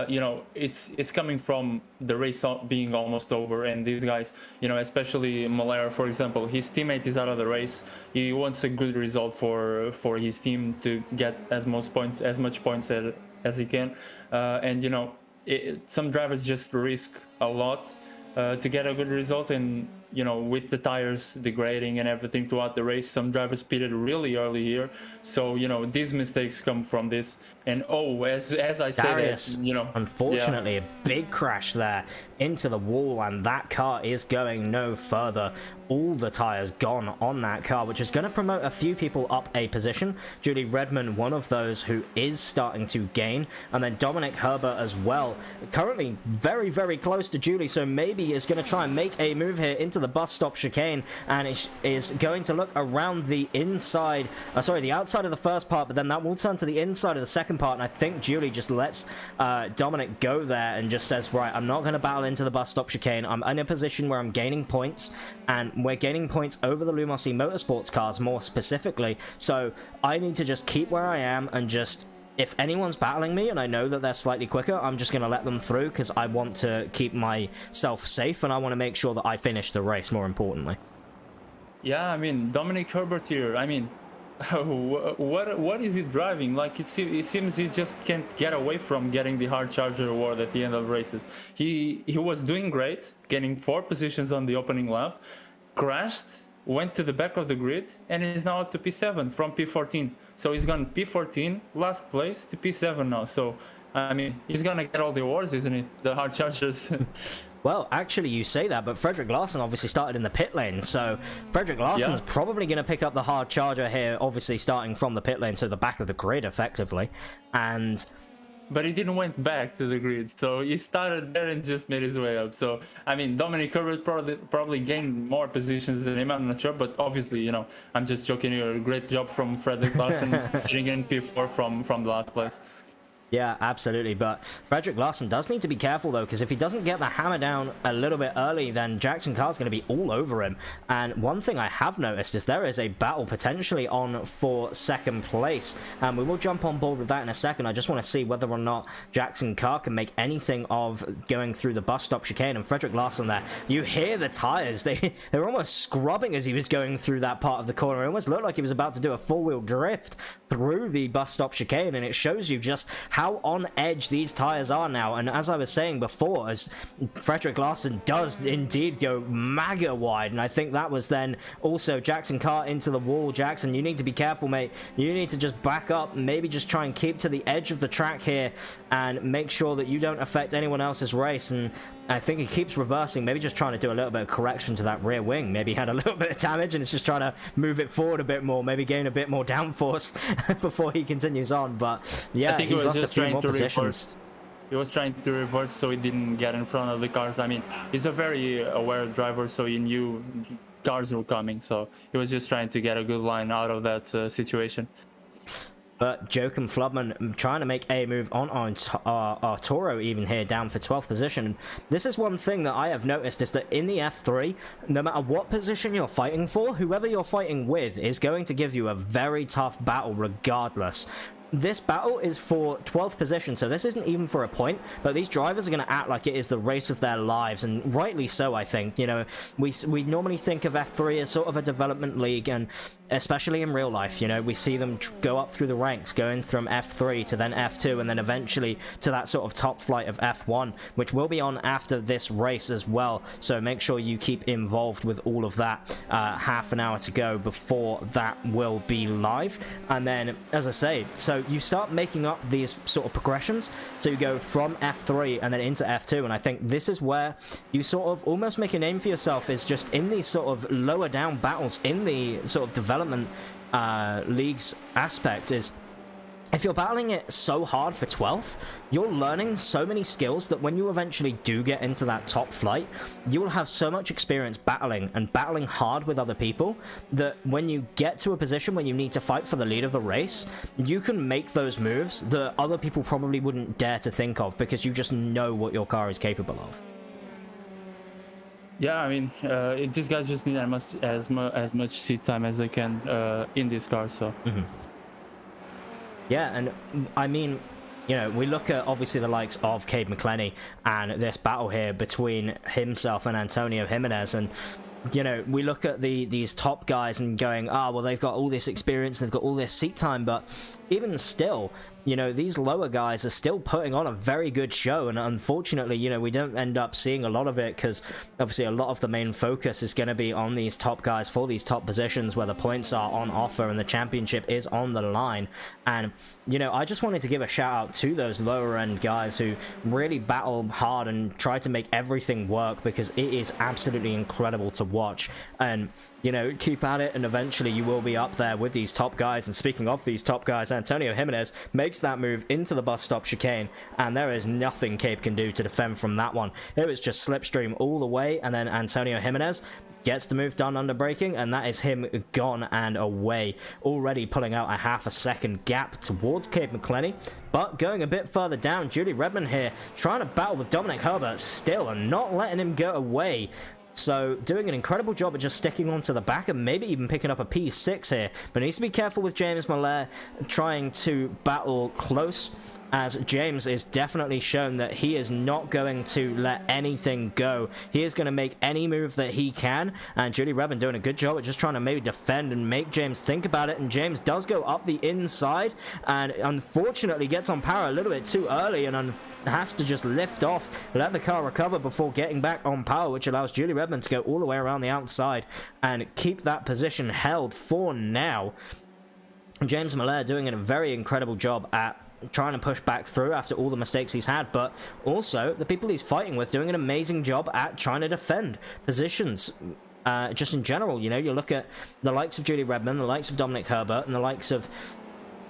you know, it's coming from the race being almost over, and these guys, you know, especially Malera, for example, his teammate is out of the race. He wants a good result for his team to get as much points as he can, and you know, some drivers just risk a lot to get a good result, and you know, with the tires degrading and everything throughout the race, some drivers pitted really early here, so you know, these mistakes come from this. And as I said, Darius, you know, unfortunately, yeah, a big crash there into the wall, and that car is going no further. All the tires gone on that car, which is going to promote a few people up a position. Julie Redmond, one of those who is starting to gain, and then Dominic Herbert as well, currently very, very close to Julie, so maybe is going to try and make a move here into the bus stop chicane, and is going to look around the inside, the outside of the first part, but then that will turn to the inside of the second part, and I think Julie just lets Dominic go there and just says, right, I'm not going to battle into the bus stop chicane. I'm in a position where I'm gaining points, and we're gaining points over the Lumossi Motorsports cars more specifically, so I need to just keep where I am, and just, if anyone's battling me and I know that they're slightly quicker, I'm just going to let them through, because I want to keep myself safe, and I want to make sure that I finish the race, more importantly. Yeah, I mean, Dominic Herbert here, I mean, what is he driving? Like, it seems he just can't get away from getting the hard charger award at the end of races. He was doing great, getting 4 positions on the opening lap, crashed, went to the back of the grid, and is now up to P7 from P14. So he's gone P14, last place, to P7 now. So, I mean, he's gonna get all the awards, isn't he? The hard chargers. Well, actually, you say that, but Frederick Larsen obviously started in the pit lane, so Frederick Larsen's probably going to pick up the hard charger here, obviously starting from the pit lane, so the back of the grid, effectively, and... But he didn't went back to the grid, so he started there and just made his way up. So, I mean, Dominic Herbert probably gained more positions than him, I'm not sure, but obviously, you know, I'm just joking here. Great job from Frederick Larsen, sitting in P4 from the last place. Yeah, absolutely, but Frederick Larsen does need to be careful, though, because if he doesn't get the hammer down a little bit early, then Jackson Carr's going to be all over him. And one thing I have noticed is there is a battle potentially on for second place, and we will jump on board with that in a second. I just want to see whether or not Jackson Carr can make anything of going through the bus stop chicane, and Frederick Larsen there, you hear the tires, they were almost scrubbing as he was going through that part of the corner. It almost looked like he was about to do a four-wheel drift through the bus stop chicane, and it shows you just how on edge these tires are now. And as I was saying before, as Frederick Larsen does indeed go mega wide, and I think that was then also Jackson Carr into the wall. Jackson, you need to be careful, mate. You need to just back up, maybe just try and keep to the edge of the track here and make sure that you don't affect anyone else's race. And I think he keeps reversing, maybe just trying to do a little bit of correction to that rear wing. Maybe he had a little bit of damage and it's just trying to move it forward a bit more, maybe gain a bit more downforce before he continues on. But yeah, he's lost a few more positions. he was trying to reverse so he didn't get in front of the cars. I mean, he's a very aware driver, so he knew cars were coming, so he was just trying to get a good line out of that situation. But Jochen Flubman trying to make a move on Arturo even here, down for 12th position. This is one thing that I have noticed, is that in the F3, no matter what position you're fighting for, whoever you're fighting with is going to give you a very tough battle regardless. This battle is for 12th position, so this isn't even for a point, but these drivers are going to act like it is the race of their lives, and rightly so, I think. You know, we normally think of F3 as sort of a development league, and especially in real life, you know, we see them go up through the ranks, going from F3 to then F2, and then eventually to that sort of top flight of F1, which will be on after this race as well, so make sure you keep involved with all of that. Half an hour to go before that will be live, and then, as I say, so you start making up these sort of progressions, so you go from F3 and then into F2, and I think this is where you sort of almost make a name for yourself, is just in these sort of lower down battles in the sort of development leagues aspect. Is if you're battling it so hard for 12th, you're learning so many skills that when you eventually do get into that top flight, you will have so much experience battling hard with other people, that when you get to a position where you need to fight for the lead of the race, you can make those moves that other people probably wouldn't dare to think of, because you just know what your car is capable of. Yeah, I mean, these guys just need as much seat time as they can in this car, so... Yeah, and I mean, you know, we look at obviously the likes of Cade McClenny and this battle here between himself and Antonio Jimenez, and you know, we look at these top guys and going, well, they've got all this experience, they've got all this seat time, but even still, you know, these lower guys are still putting on a very good show, and unfortunately, you know, we don't end up seeing a lot of it, because obviously a lot of the main focus is going to be on these top guys for these top positions where the points are on offer and the championship is on the line. And you know, I just wanted to give a shout out to those lower end guys who really battle hard and try to make everything work, because it is absolutely incredible to watch. And you know, keep at it, and eventually you will be up there with these top guys. And speaking of these top guys, Antonio Jimenez makes that move into the bus stop chicane, and there is nothing Cape can do to defend from that one. It was just slipstream all the way, and then Antonio Jimenez gets the move done under braking, and that is him gone and away, already pulling out a half a second gap towards Cade McClenny. But going a bit further down, Julie Redmond here trying to battle with Dominic Herbert still, and not letting him get away. So doing an incredible job of just sticking onto the back and maybe even picking up a P6 here. But needs to be careful with James Mallet trying to battle close, as James is definitely shown that he is not going to let anything go. He is going to make any move that he can, and Julie Redmond doing a good job at just trying to maybe defend and make James think about it. And James does go up the inside, and unfortunately gets on power a little bit too early, and has to just lift off, let the car recover before getting back on power, which allows Julie Redmond to go all the way around the outside and keep that position held for now. James Mallet doing a very incredible job at trying to push back through after all the mistakes he's had, but also the people he's fighting with doing an amazing job at trying to defend positions. Just in general, you know, you look at the likes of Julie Redmond, the likes of Dominic Herbert, and the likes of,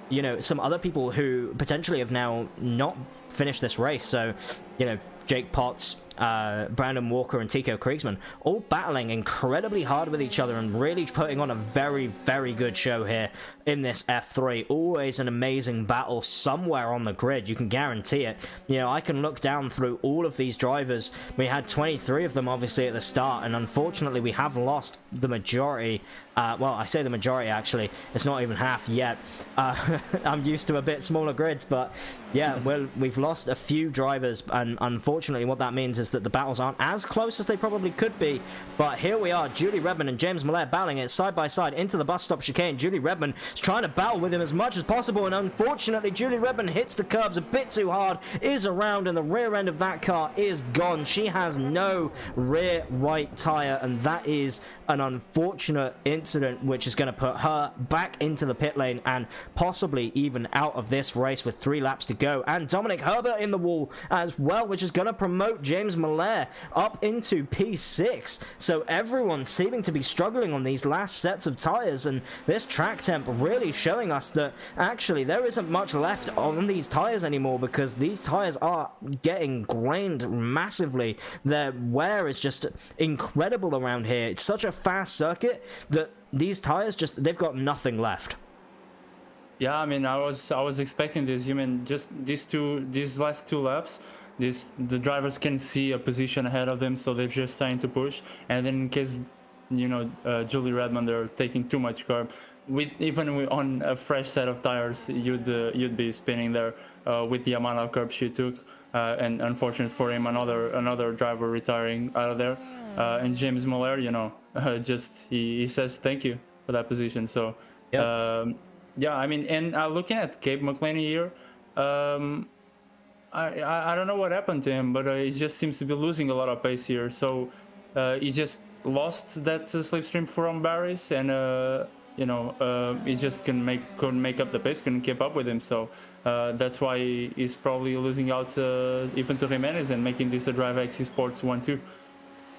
you know, some other people who potentially have now not finished this race. So, you know, Jake Potts, Brandon Walker, and Tico Kriegsman all battling incredibly hard with each other and really putting on a very, very good show here in this F3. Always an amazing battle somewhere on the grid, you can guarantee it. You know, I can look down through all of these drivers. We had 23 of them obviously at the start, and unfortunately we have lost the majority. Well, I say the majority, actually, it's not even half yet. I'm used to a bit smaller grids, but yeah, we've lost a few drivers, and unfortunately what that means is that the battles aren't as close as they probably could be. But here we are, Julie Redmond and James Mallet battling it side by side into the bus stop chicane. Julie Redmond is trying to battle with him as much as possible, and unfortunately Julie Redmond hits the curbs a bit too hard, is around, and the rear end of that car is gone. She has no rear right tire, and that is an unfortunate incident which is going to put her back into the pit lane and possibly even out of this race with 3 laps to go. And Dominic Herbert in the wall as well, which is going to promote James Miller up into P6. So everyone seeming to be struggling on these last sets of tires, and this track temp really showing us that actually there isn't much left on these tires anymore, because these tires are getting grained massively. Their wear is just incredible around here. It's such a fast circuit that these tires they've got nothing left. Yeah, I mean, I was expecting this. You mean just these last 2 laps, the drivers can see a position ahead of them, so they're just trying to push. And then in case, you know, Julie Redmond, they're taking too much curb, on a fresh set of tires, you'd be spinning there with the amount of curb she took. And unfortunate for him, another driver retiring out of there. And James Miller, you know, he says thank you for that position. So yep. Yeah, I mean, and looking at Gabe McLean here, I don't know what happened to him, but he just seems to be losing a lot of pace here. So he just lost that slipstream from Barris, and you know, he just couldn't make up the pace, couldn't keep up with him. So that's why he's probably losing out even to Jimenez and making this a Drive X Sports 1-2.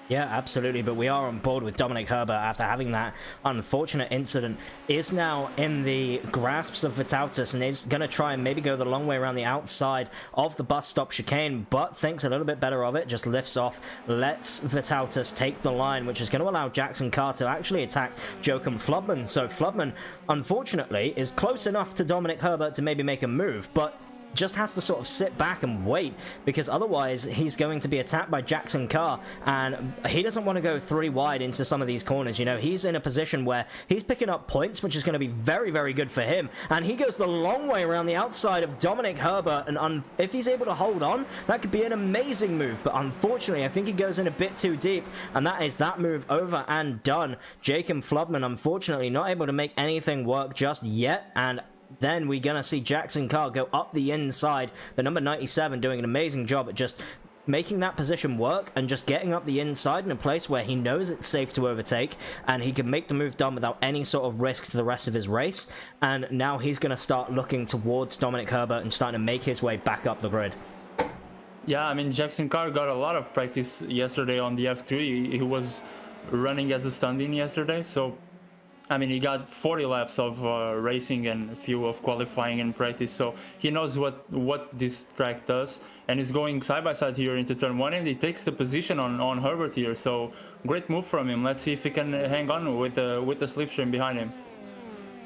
Yeah, absolutely, but we are on board with Dominic Herbert after having that unfortunate incident. Is now in the grasps of Vitautas and is going to try and maybe go the long way around the outside of the bus stop chicane, but thinks a little bit better of it, just lifts off, lets Vitautas take the line, which is going to allow Jackson Carr to actually attack Joachim Flubman. So Flubman, unfortunately, is close enough to Dominic Herbert to maybe make a move, but just has to sort of sit back and wait, because otherwise he's going to be attacked by Jackson Carr, and he doesn't want to go 3 wide into some of these corners. You know, he's in a position where he's picking up points, which is going to be very, very good for him, and he goes the long way around the outside of Dominic Herbert, and if he's able to hold on, that could be an amazing move, but unfortunately I think he goes in a bit too deep, and that is that move over and done. Jacob Flubman unfortunately not able to make anything work just yet, and then we're going to see Jackson Carr go up the inside, the number 97 doing an amazing job at just making that position work and just getting up the inside in a place where he knows it's safe to overtake, and he can make the move done without any sort of risk to the rest of his race. And now he's going to start looking towards Dominic Herbert and starting to make his way back up the grid. Yeah, I mean, Jackson Carr got a lot of practice yesterday on the F3. He was running as a stand-in yesterday, so I mean, he got 40 laps of racing and a few of qualifying and practice, so he knows what this track does, and he's going side by side here into turn 1, and he takes the position on Herbert here. So great move from him. Let's see if he can hang on with the slipstream behind him.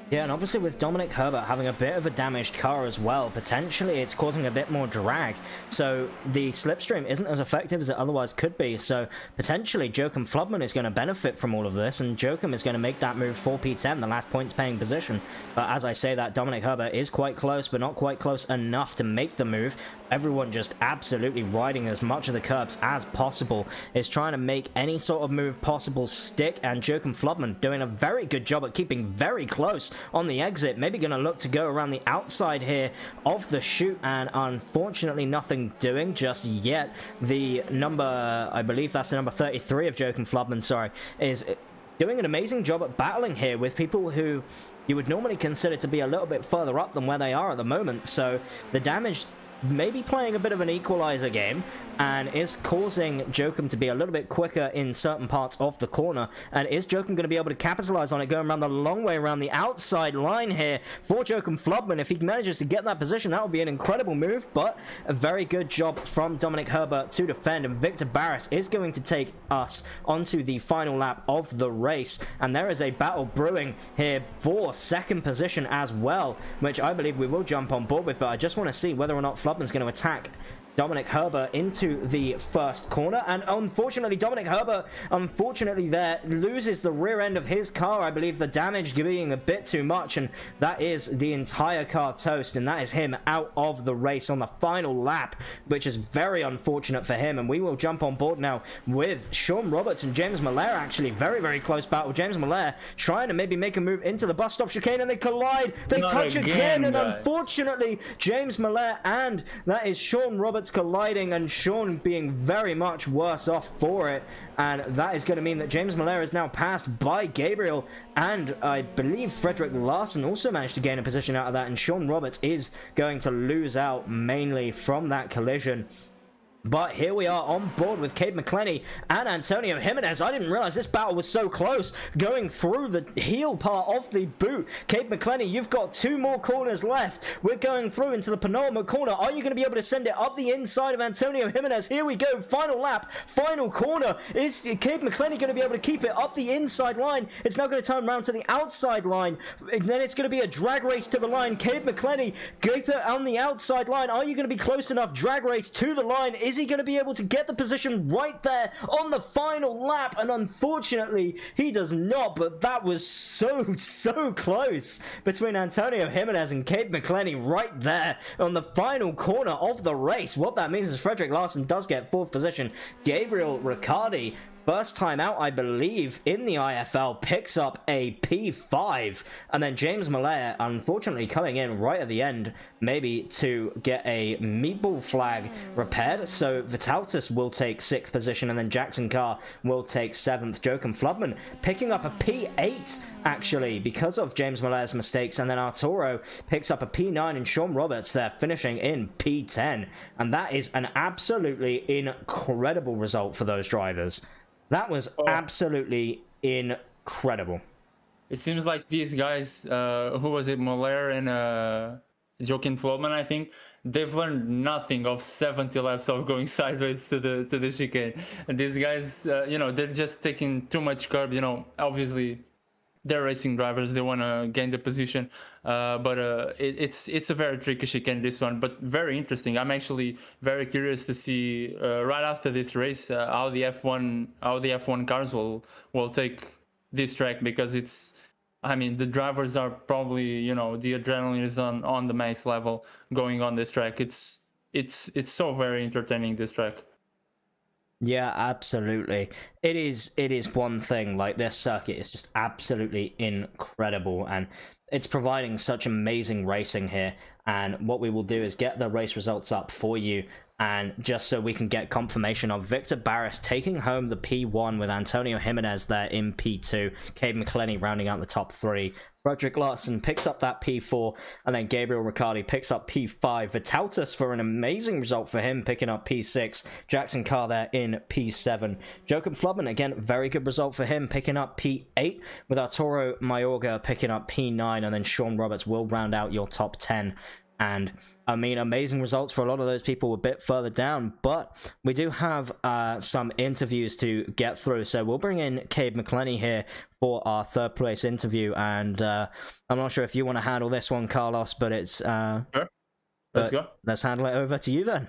Yeah, and obviously with Dominic Herbert having a bit of a damaged car as well, potentially it's causing a bit more drag. So the slipstream isn't as effective as it otherwise could be. So potentially Joachim Flubman is going to benefit from all of this, and Joachim is going to make that move for P10, the last points paying position. But as I say that, Dominic Herbert is quite close, but not quite close enough to make the move. Everyone just absolutely riding as much of the curbs as possible, is trying to make any sort of move possible stick, and Joachim Flubman doing a very good job at keeping very close on the exit. Maybe going to look to go around the outside here of the chute, and unfortunately nothing doing just yet. The number, I believe that's the number 33 of Joachim Flubman, sorry, is doing an amazing job at battling here with people who you would normally consider to be a little bit further up than where they are at the moment. So the damage maybe playing a bit of an equalizer game, and is causing Joachim to be a little bit quicker in certain parts of the corner. And is Joachim going to be able to capitalize on it, going around the long way around the outside line here for Joachim Flubman? If he manages to get that position, that would be an incredible move, but a very good job from Dominic Herbert to defend. And Victor Barris is going to take us onto the final lap of the race, and there is a battle brewing here for second position as well, which I believe we will jump on board with. But I just want to see whether or not Flubman's going to attack Dominic Herbert into the first corner, and unfortunately Dominic Herbert there loses the rear end of his car. I believe the damage being a bit too much, and that is the entire car toast, and that is him out of the race on the final lap, which is very unfortunate for him. And we will jump on board now with Sean Roberts and James Miller. Actually very, very close battle. James Miller trying to maybe make a move into the bus stop chicane, and they collide, they touch again, and unfortunately James Miller and that is Sean Roberts Roberts colliding, and Sean being very much worse off for it. And that is going to mean that James Malaya is now passed by Gabriel, and I believe Frederick Larson also managed to gain a position out of that, and Sean Roberts is going to lose out mainly from that collision. But here we are on board with Cade McClenny and Antonio Jimenez. I didn't realize this battle was so close, going through the heel part of the boot. Cade McClenny, you've got 2 more corners left. We're going through into the penultimate corner. Are you going to be able to send it up the inside of Antonio Jimenez? Here we go. Final lap, final corner. Is Cade McClenny going to be able to keep it up the inside line? It's now going to turn around to the outside line. And then it's going to be a drag race to the line. Cade McClenny, keep it on the outside line. Are you going to be close enough? Drag race to the line. Is he going to be able to get the position right there on the final lap? And unfortunately, he does not, but that was so close between Antonio Jimenez and Cade McClenny right there on the final corner of the race. What that means is Frederick Larson does get 4th position. Gabriel Riccardi, first time out, I believe, in the IFL, picks up a P5. And then James Malaya, unfortunately, coming in right at the end, maybe to get a meatball flag repaired. So Vitaltis will take 6th position, and then Jackson Carr will take 7th. Joachim Flubman picking up a P8, actually, because of James Malaya's mistakes. And then Arturo picks up a P9, and Sean Roberts there finishing in P10. And that is an absolutely incredible result for those drivers. That was absolutely incredible. It seems like these guys, who was it, Moller and Joachim Flobman, I think, they've learned nothing of 70 laps of going sideways to the chicane. And these guys, you know, they're just taking too much curb. You know, obviously they're racing drivers, they want to gain the position, but it's a very tricky chicane, this one, but very interesting. I'm actually very curious to see right after this race how the F1 cars will take this track, because it's, I mean, the drivers are probably, you know, the adrenaline is on the max level going on this track. It's so very entertaining, this track. Yeah, absolutely. It is one thing. Like, this circuit is just absolutely incredible, and it's providing such amazing racing here. And what we will do is get the race results up for you, and just so we can get confirmation of Victor Barris taking home the P1 with Antonio Jimenez there in P2, Cade McClenny rounding out the top 3, Frederick Larson picks up that P4, and then Gabriel Riccardi picks up P5. Vitaltis for an amazing result for him, picking up P6. Jackson Carr there in P7. Joachim Flubman, again, very good result for him, picking up P8, with Arturo Mayorga picking up P9, and then Sean Roberts will round out your top 10. And I mean, amazing results for a lot of those people a bit further down, but we do have some interviews to get through, so we'll bring in Cade McClenny here for our 3rd place interview. And I'm not sure if you want to handle this one, Carlos, but it's sure. Let's go. Let's handle it over to you then.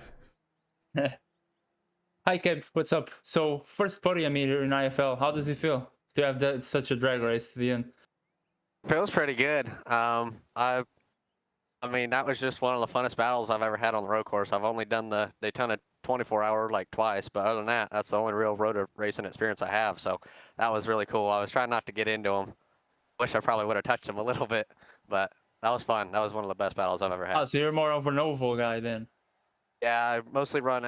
Hi Cade, what's up? So first podium here in IFL, how does it feel to have such a drag race to the end? Feels pretty good. I mean, that was just one of the funnest battles I've ever had on the road course. I've only done the Daytona 24-hour like twice, but other than that, that's the only real road racing experience I have. So that was really cool. I was trying not to get into them. Wish I probably would have touched them a little bit, but that was fun. That was one of the best battles I've ever had. Oh, so you're more of an oval guy then? Yeah, I mostly run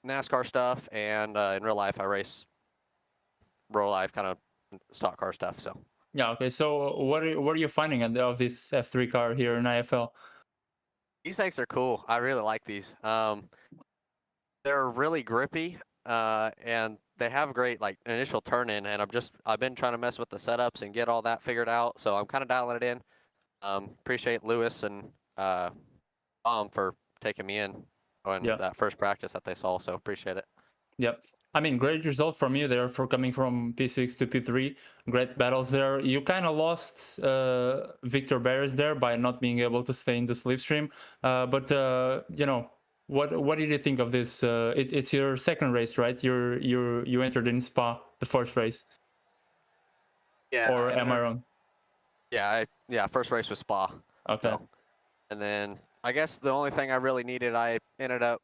NASCAR stuff, and in real life I race real life kind of stock car stuff. So. Yeah, okay. So what are you finding of this F3 car here in IFL? These things are cool. I really like these. They're really grippy, and they have great like initial turn in, and I've been trying to mess with the setups and get all that figured out. So I'm kind of dialing it in. Appreciate Lewis and Tom for taking me in on that first practice that they saw. So appreciate it. Yep. I mean, great result from you there for coming from P6 to P3. Great battles there. You kind of lost Victor Barris there by not being able to stay in the slipstream. But you know, what did you think of this? It's your 2nd race, right? You entered in Spa, the 1st race. Yeah. Or am I wrong? Yeah. First race was Spa. Okay. So, and then I guess the only thing I really needed, I ended up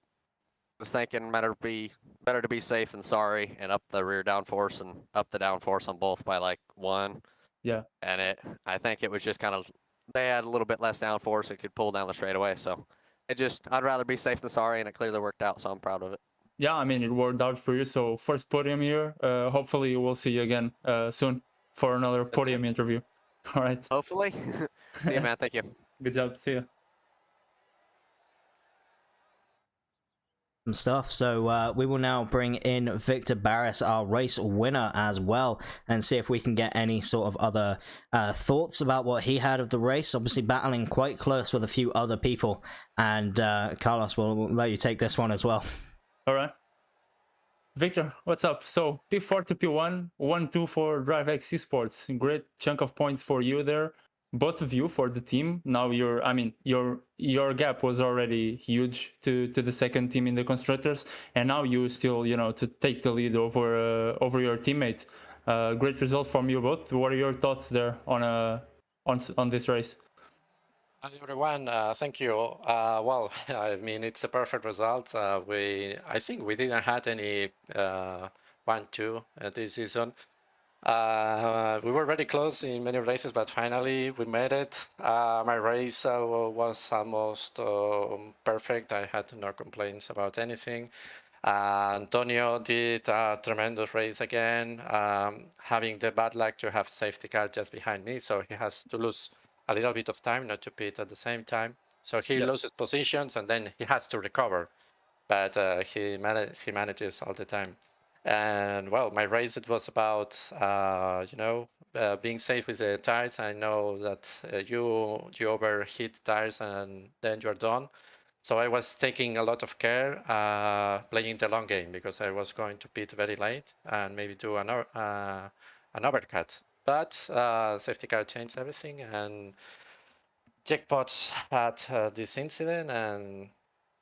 was thinking better to be safe than sorry, and up the rear downforce and up the downforce on both by like 1. Yeah. And I think it was just kind of, they had a little bit less downforce and could pull down the straightaway. So I'd rather be safe than sorry, and it clearly worked out, so I'm proud of it. Yeah, I mean, it worked out for you. So first podium here. Hopefully we'll see you again soon for another podium interview. All right. Hopefully. See you, man. Thank you. Good job. See you. And stuff. So we will now bring in Victor Barris, our race winner, as well, and see if we can get any sort of other thoughts about what he had of the race. Obviously battling quite close with a few other people, and Carlos, we'll let you take this one as well. All right. Victor, what's up? So P4 to P1, 1-2 for DriveX Esports. Great chunk of points for you there. Both of you for the team. Now your gap was already huge to the second team in the constructors, and now you still to take the lead over your teammate. Great result from you both. What are your thoughts there on this race? Hi everyone, thank you. Well, I mean, it's a perfect result. I think we didn't had any 1-2 this season. We were very close in many races, but finally we made it. My race was almost perfect. I had no complaints about anything. Antonio did a tremendous race again, having the bad luck to have a safety car just behind me, so he has to lose a little bit of time not to pit at the same time. So he loses positions and then he has to recover, but he manages all the time. And well, my race, it was about being safe with the tires. I know that you overheat tires and then you're done. So I was taking a lot of care, playing the long game, because I was going to pit very late and maybe do an overcut. But safety car changed everything, and Jackpots had this incident, and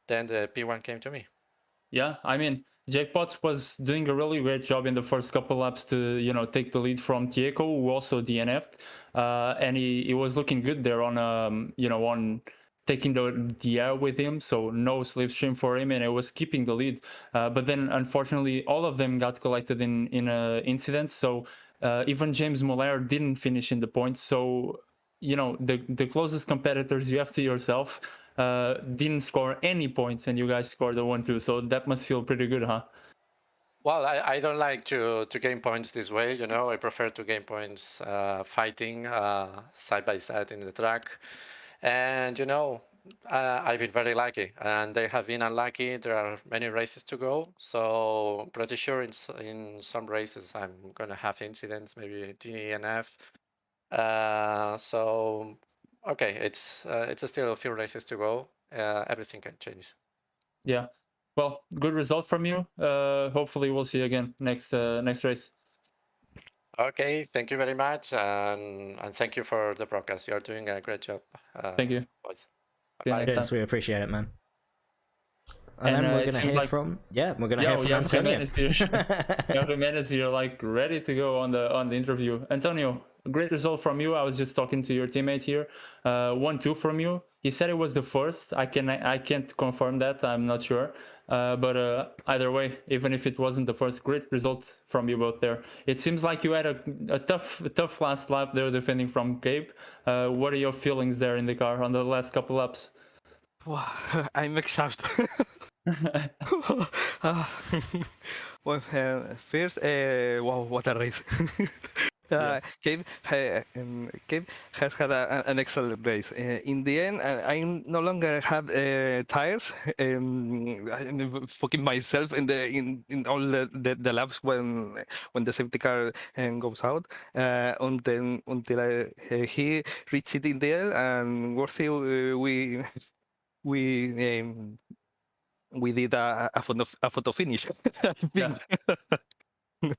then the P1 came to me. Yeah, I mean, Jackpots was doing a really great job in the first couple laps to take the lead from Tieko, who also DNF'd, and he was looking good there on on taking the air with him, so no slipstream for him, and it was keeping the lead. But then unfortunately all of them got collected in a incident, so even James Muller didn't finish in the points. So the closest competitors you have to yourself didn't score any points, and you guys scored a 1-2, so that must feel pretty good, huh? Well, I don't like to gain points this way, I prefer to gain points fighting side by side in the track. And I've been very lucky, and they have been unlucky. There are many races to go, so pretty sure in some races I'm gonna have incidents, maybe DNF. So okay, it's still a few races to go. Everything can change. Yeah, well, good result from you. Hopefully we'll see you again next race. Okay, thank you very much, and thank you for the broadcast. You're doing a great job. Thank you. Boys. See you next Yes, time. we appreciate it, man. And then we're gonna hear from hear from Antonio. You have Jimenez here, like ready to go on the interview. Antonio, great result from you. I was just talking to your teammate here. 1-2 from you. He said it was the first. I can't confirm that. I'm not sure. But either way, even if it wasn't the first, great result from you both there. It seems like you had a tough last lap there defending from Gabe. What are your feelings there in the car on the last couple laps? Wow, I'm exhausted. Well, first, wow, what a race. Gabe has had an excellent race. In the end, I no longer have tires. I'm fucking myself in all the laps when the safety car goes out. Until he reached it in the end, and worthy we did a photo finish. Yeah.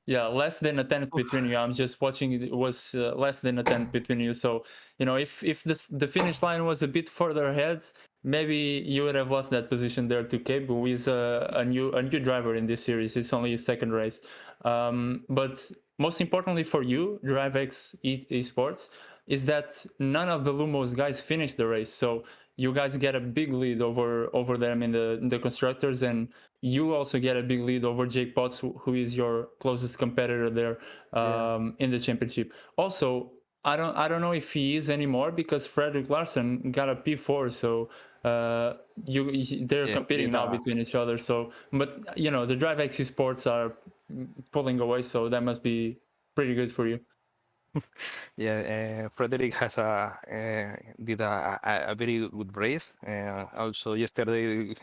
Yeah, less than a tenth between you. I'm just watching. It was less than a tenth between you. So if the finish line was a bit further ahead, maybe you would have lost that position there to Cabe, who is a new driver in this series. It's only his second race. But most importantly for you, DriveX Esports, is that none of the Lumos guys finished the race. So you guys get a big lead over them in the constructors, and you also get a big lead over Jake Potts, who is your closest competitor there in the championship. Also, I don't know if he is anymore, because Frederick Larson got a P4, so they're Yeah, competing now yeah. between each other. So, but you know, the Drive X Sports are pulling away, so that must be pretty good for you. Yeah, Frederick has did a very good race. Also yesterday,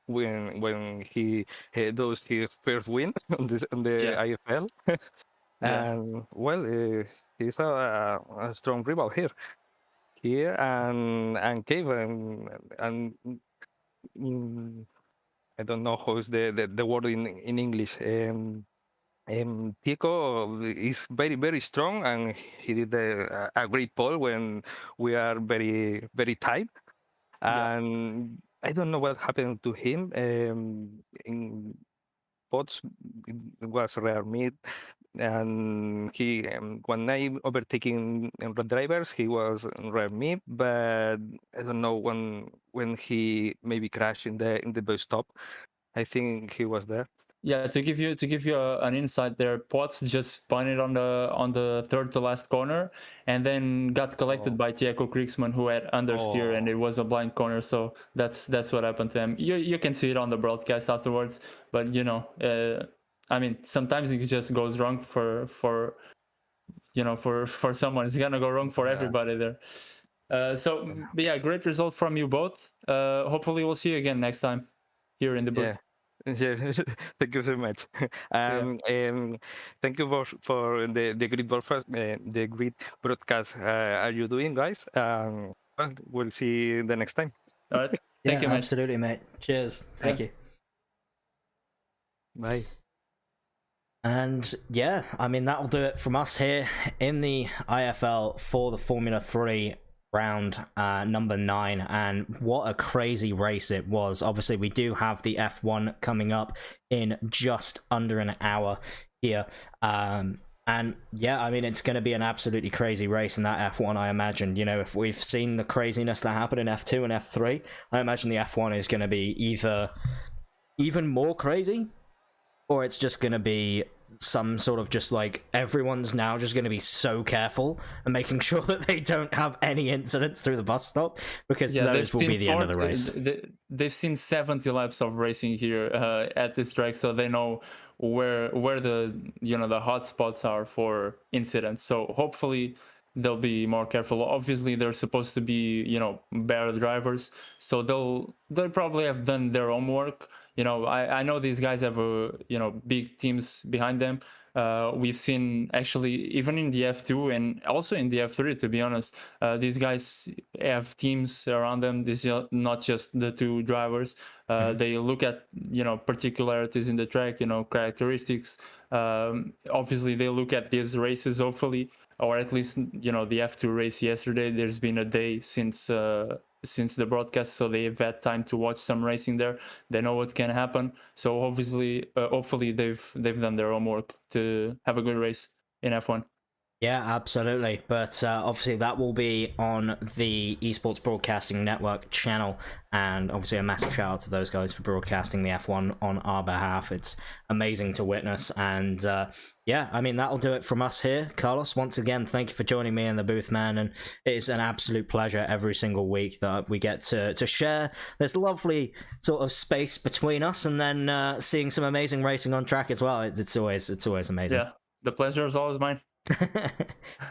when he does his first win on the Yeah, IFL, yeah. and well, he's a strong rival here, and Cave and mm, I don't know how is the word in English. Tico is very strong, and he did a great pole when we are very tight. Yeah. And I don't know what happened to him. In pots, it was rare meat, and he when I overtaking road drivers, he was rare meat. But I don't know when he maybe crashed in the bus stop. I think he was there. Yeah, to give you an insight there, Potts just spun it on the third to last corner, and then got collected Oh. by Tieko Kriegsmann, who had understeer, and it was a blind corner. So that's what happened to him. You can see it on the broadcast afterwards, but you know, I mean, sometimes it just goes wrong for you know for someone. It's gonna go wrong for Yeah. everybody there. But yeah, great result from you both. Hopefully we'll see you again next time here in the booth. Yeah. Yeah, thank you so much. Thank you for the great broadcast. The great broadcast are you doing, guys? Well, we'll see you the next time. All right. Yeah, Thank you, mate. absolutely, mate. Cheers. Thank Yeah. you. Bye. And yeah, I mean, that'll do it from us here in the IFL for the Formula 3 round number 9. And what a crazy race it was. Obviously, we do have the F1 coming up in just under an hour here. And yeah, I mean, it's going to be an absolutely crazy race in that F1, I imagine. You know, if we've seen the craziness that happened in F2 and F3, I imagine the F1 is going to be either even more crazy, or it's just going to be some sort of just like everyone's now just going to be so careful and making sure that they don't have any incidents through the bus stop, because those will be the end of the race. They've seen 70 laps of racing here at this track, so they know where the the hot spots are for incidents. So hopefully they'll be more careful. Obviously they're supposed to be better drivers, so they'll probably have done their homework. I know these guys have big teams behind them. We've seen actually even in the F2 and also in the F3, to be honest, these guys have teams around them. This is not just the two drivers. They look at particularities in the track, characteristics. Obviously they look at these races, hopefully, or at least the F2 race yesterday. There's been a day since the broadcast, so they've had time to watch some racing there. They know what can happen, so obviously hopefully they've done their homework to have a good race in F1. Yeah, absolutely. But obviously that will be on the Esports Broadcasting Network channel, and obviously a massive shout out to those guys for broadcasting the F1 on our behalf. It's amazing to witness. And yeah, I mean, that'll do it from us here. Carlos, once again, thank you for joining me in the booth, man, and it's an absolute pleasure every single week that we get to share this lovely sort of space between us, and then seeing some amazing racing on track as well. It's always amazing. Yeah, the pleasure is always mine.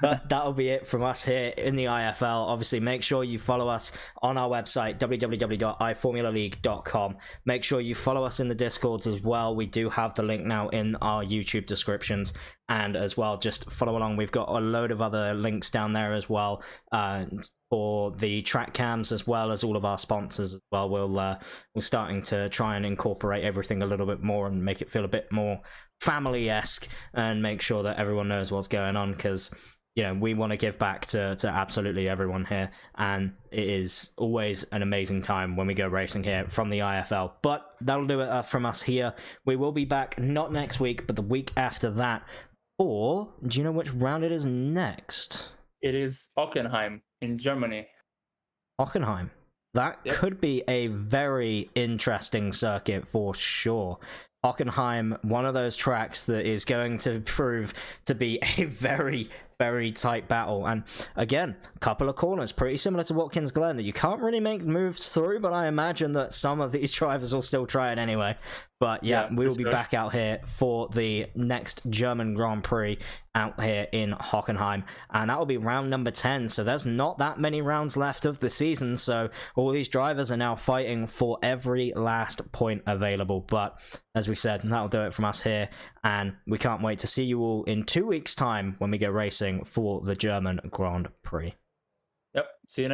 But that'll be it from us here in the IFL. Obviously, make sure you follow us on our website, www.iFormulaLeague.com. Make sure you follow us in the Discords as well. We do have the link now in our YouTube descriptions, and as well, just follow along. We've got a load of other links down there as well, for the track cams, as well as all of our sponsors as well. We're starting to try and incorporate everything a little bit more and make it feel a bit more family-esque, and make sure that everyone knows what's going on, because we want to give back to absolutely everyone here, and it is always an amazing time when we go racing here from the IFL. But that'll do it from us here. We will be back not next week, but the week after that. Or do you know which round it is next? It is Hockenheim in Germany. Hockenheim. That could be a very interesting circuit for sure. Hockenheim, one of those tracks that is going to prove to be a very, very tight battle. And again, a couple of corners, pretty similar to Watkins Glen, that you can't really make moves through, but I imagine that some of these drivers will still try it anyway. But yeah, we will be back out here for the next German Grand Prix out here in Hockenheim, and that will be round number 10. So there's not that many rounds left of the season, so all these drivers are now fighting for every last point available. But as we said, that'll do it from us here, and we can't wait to see you all in 2 weeks time when we go racing for the German Grand Prix. Yep, see you next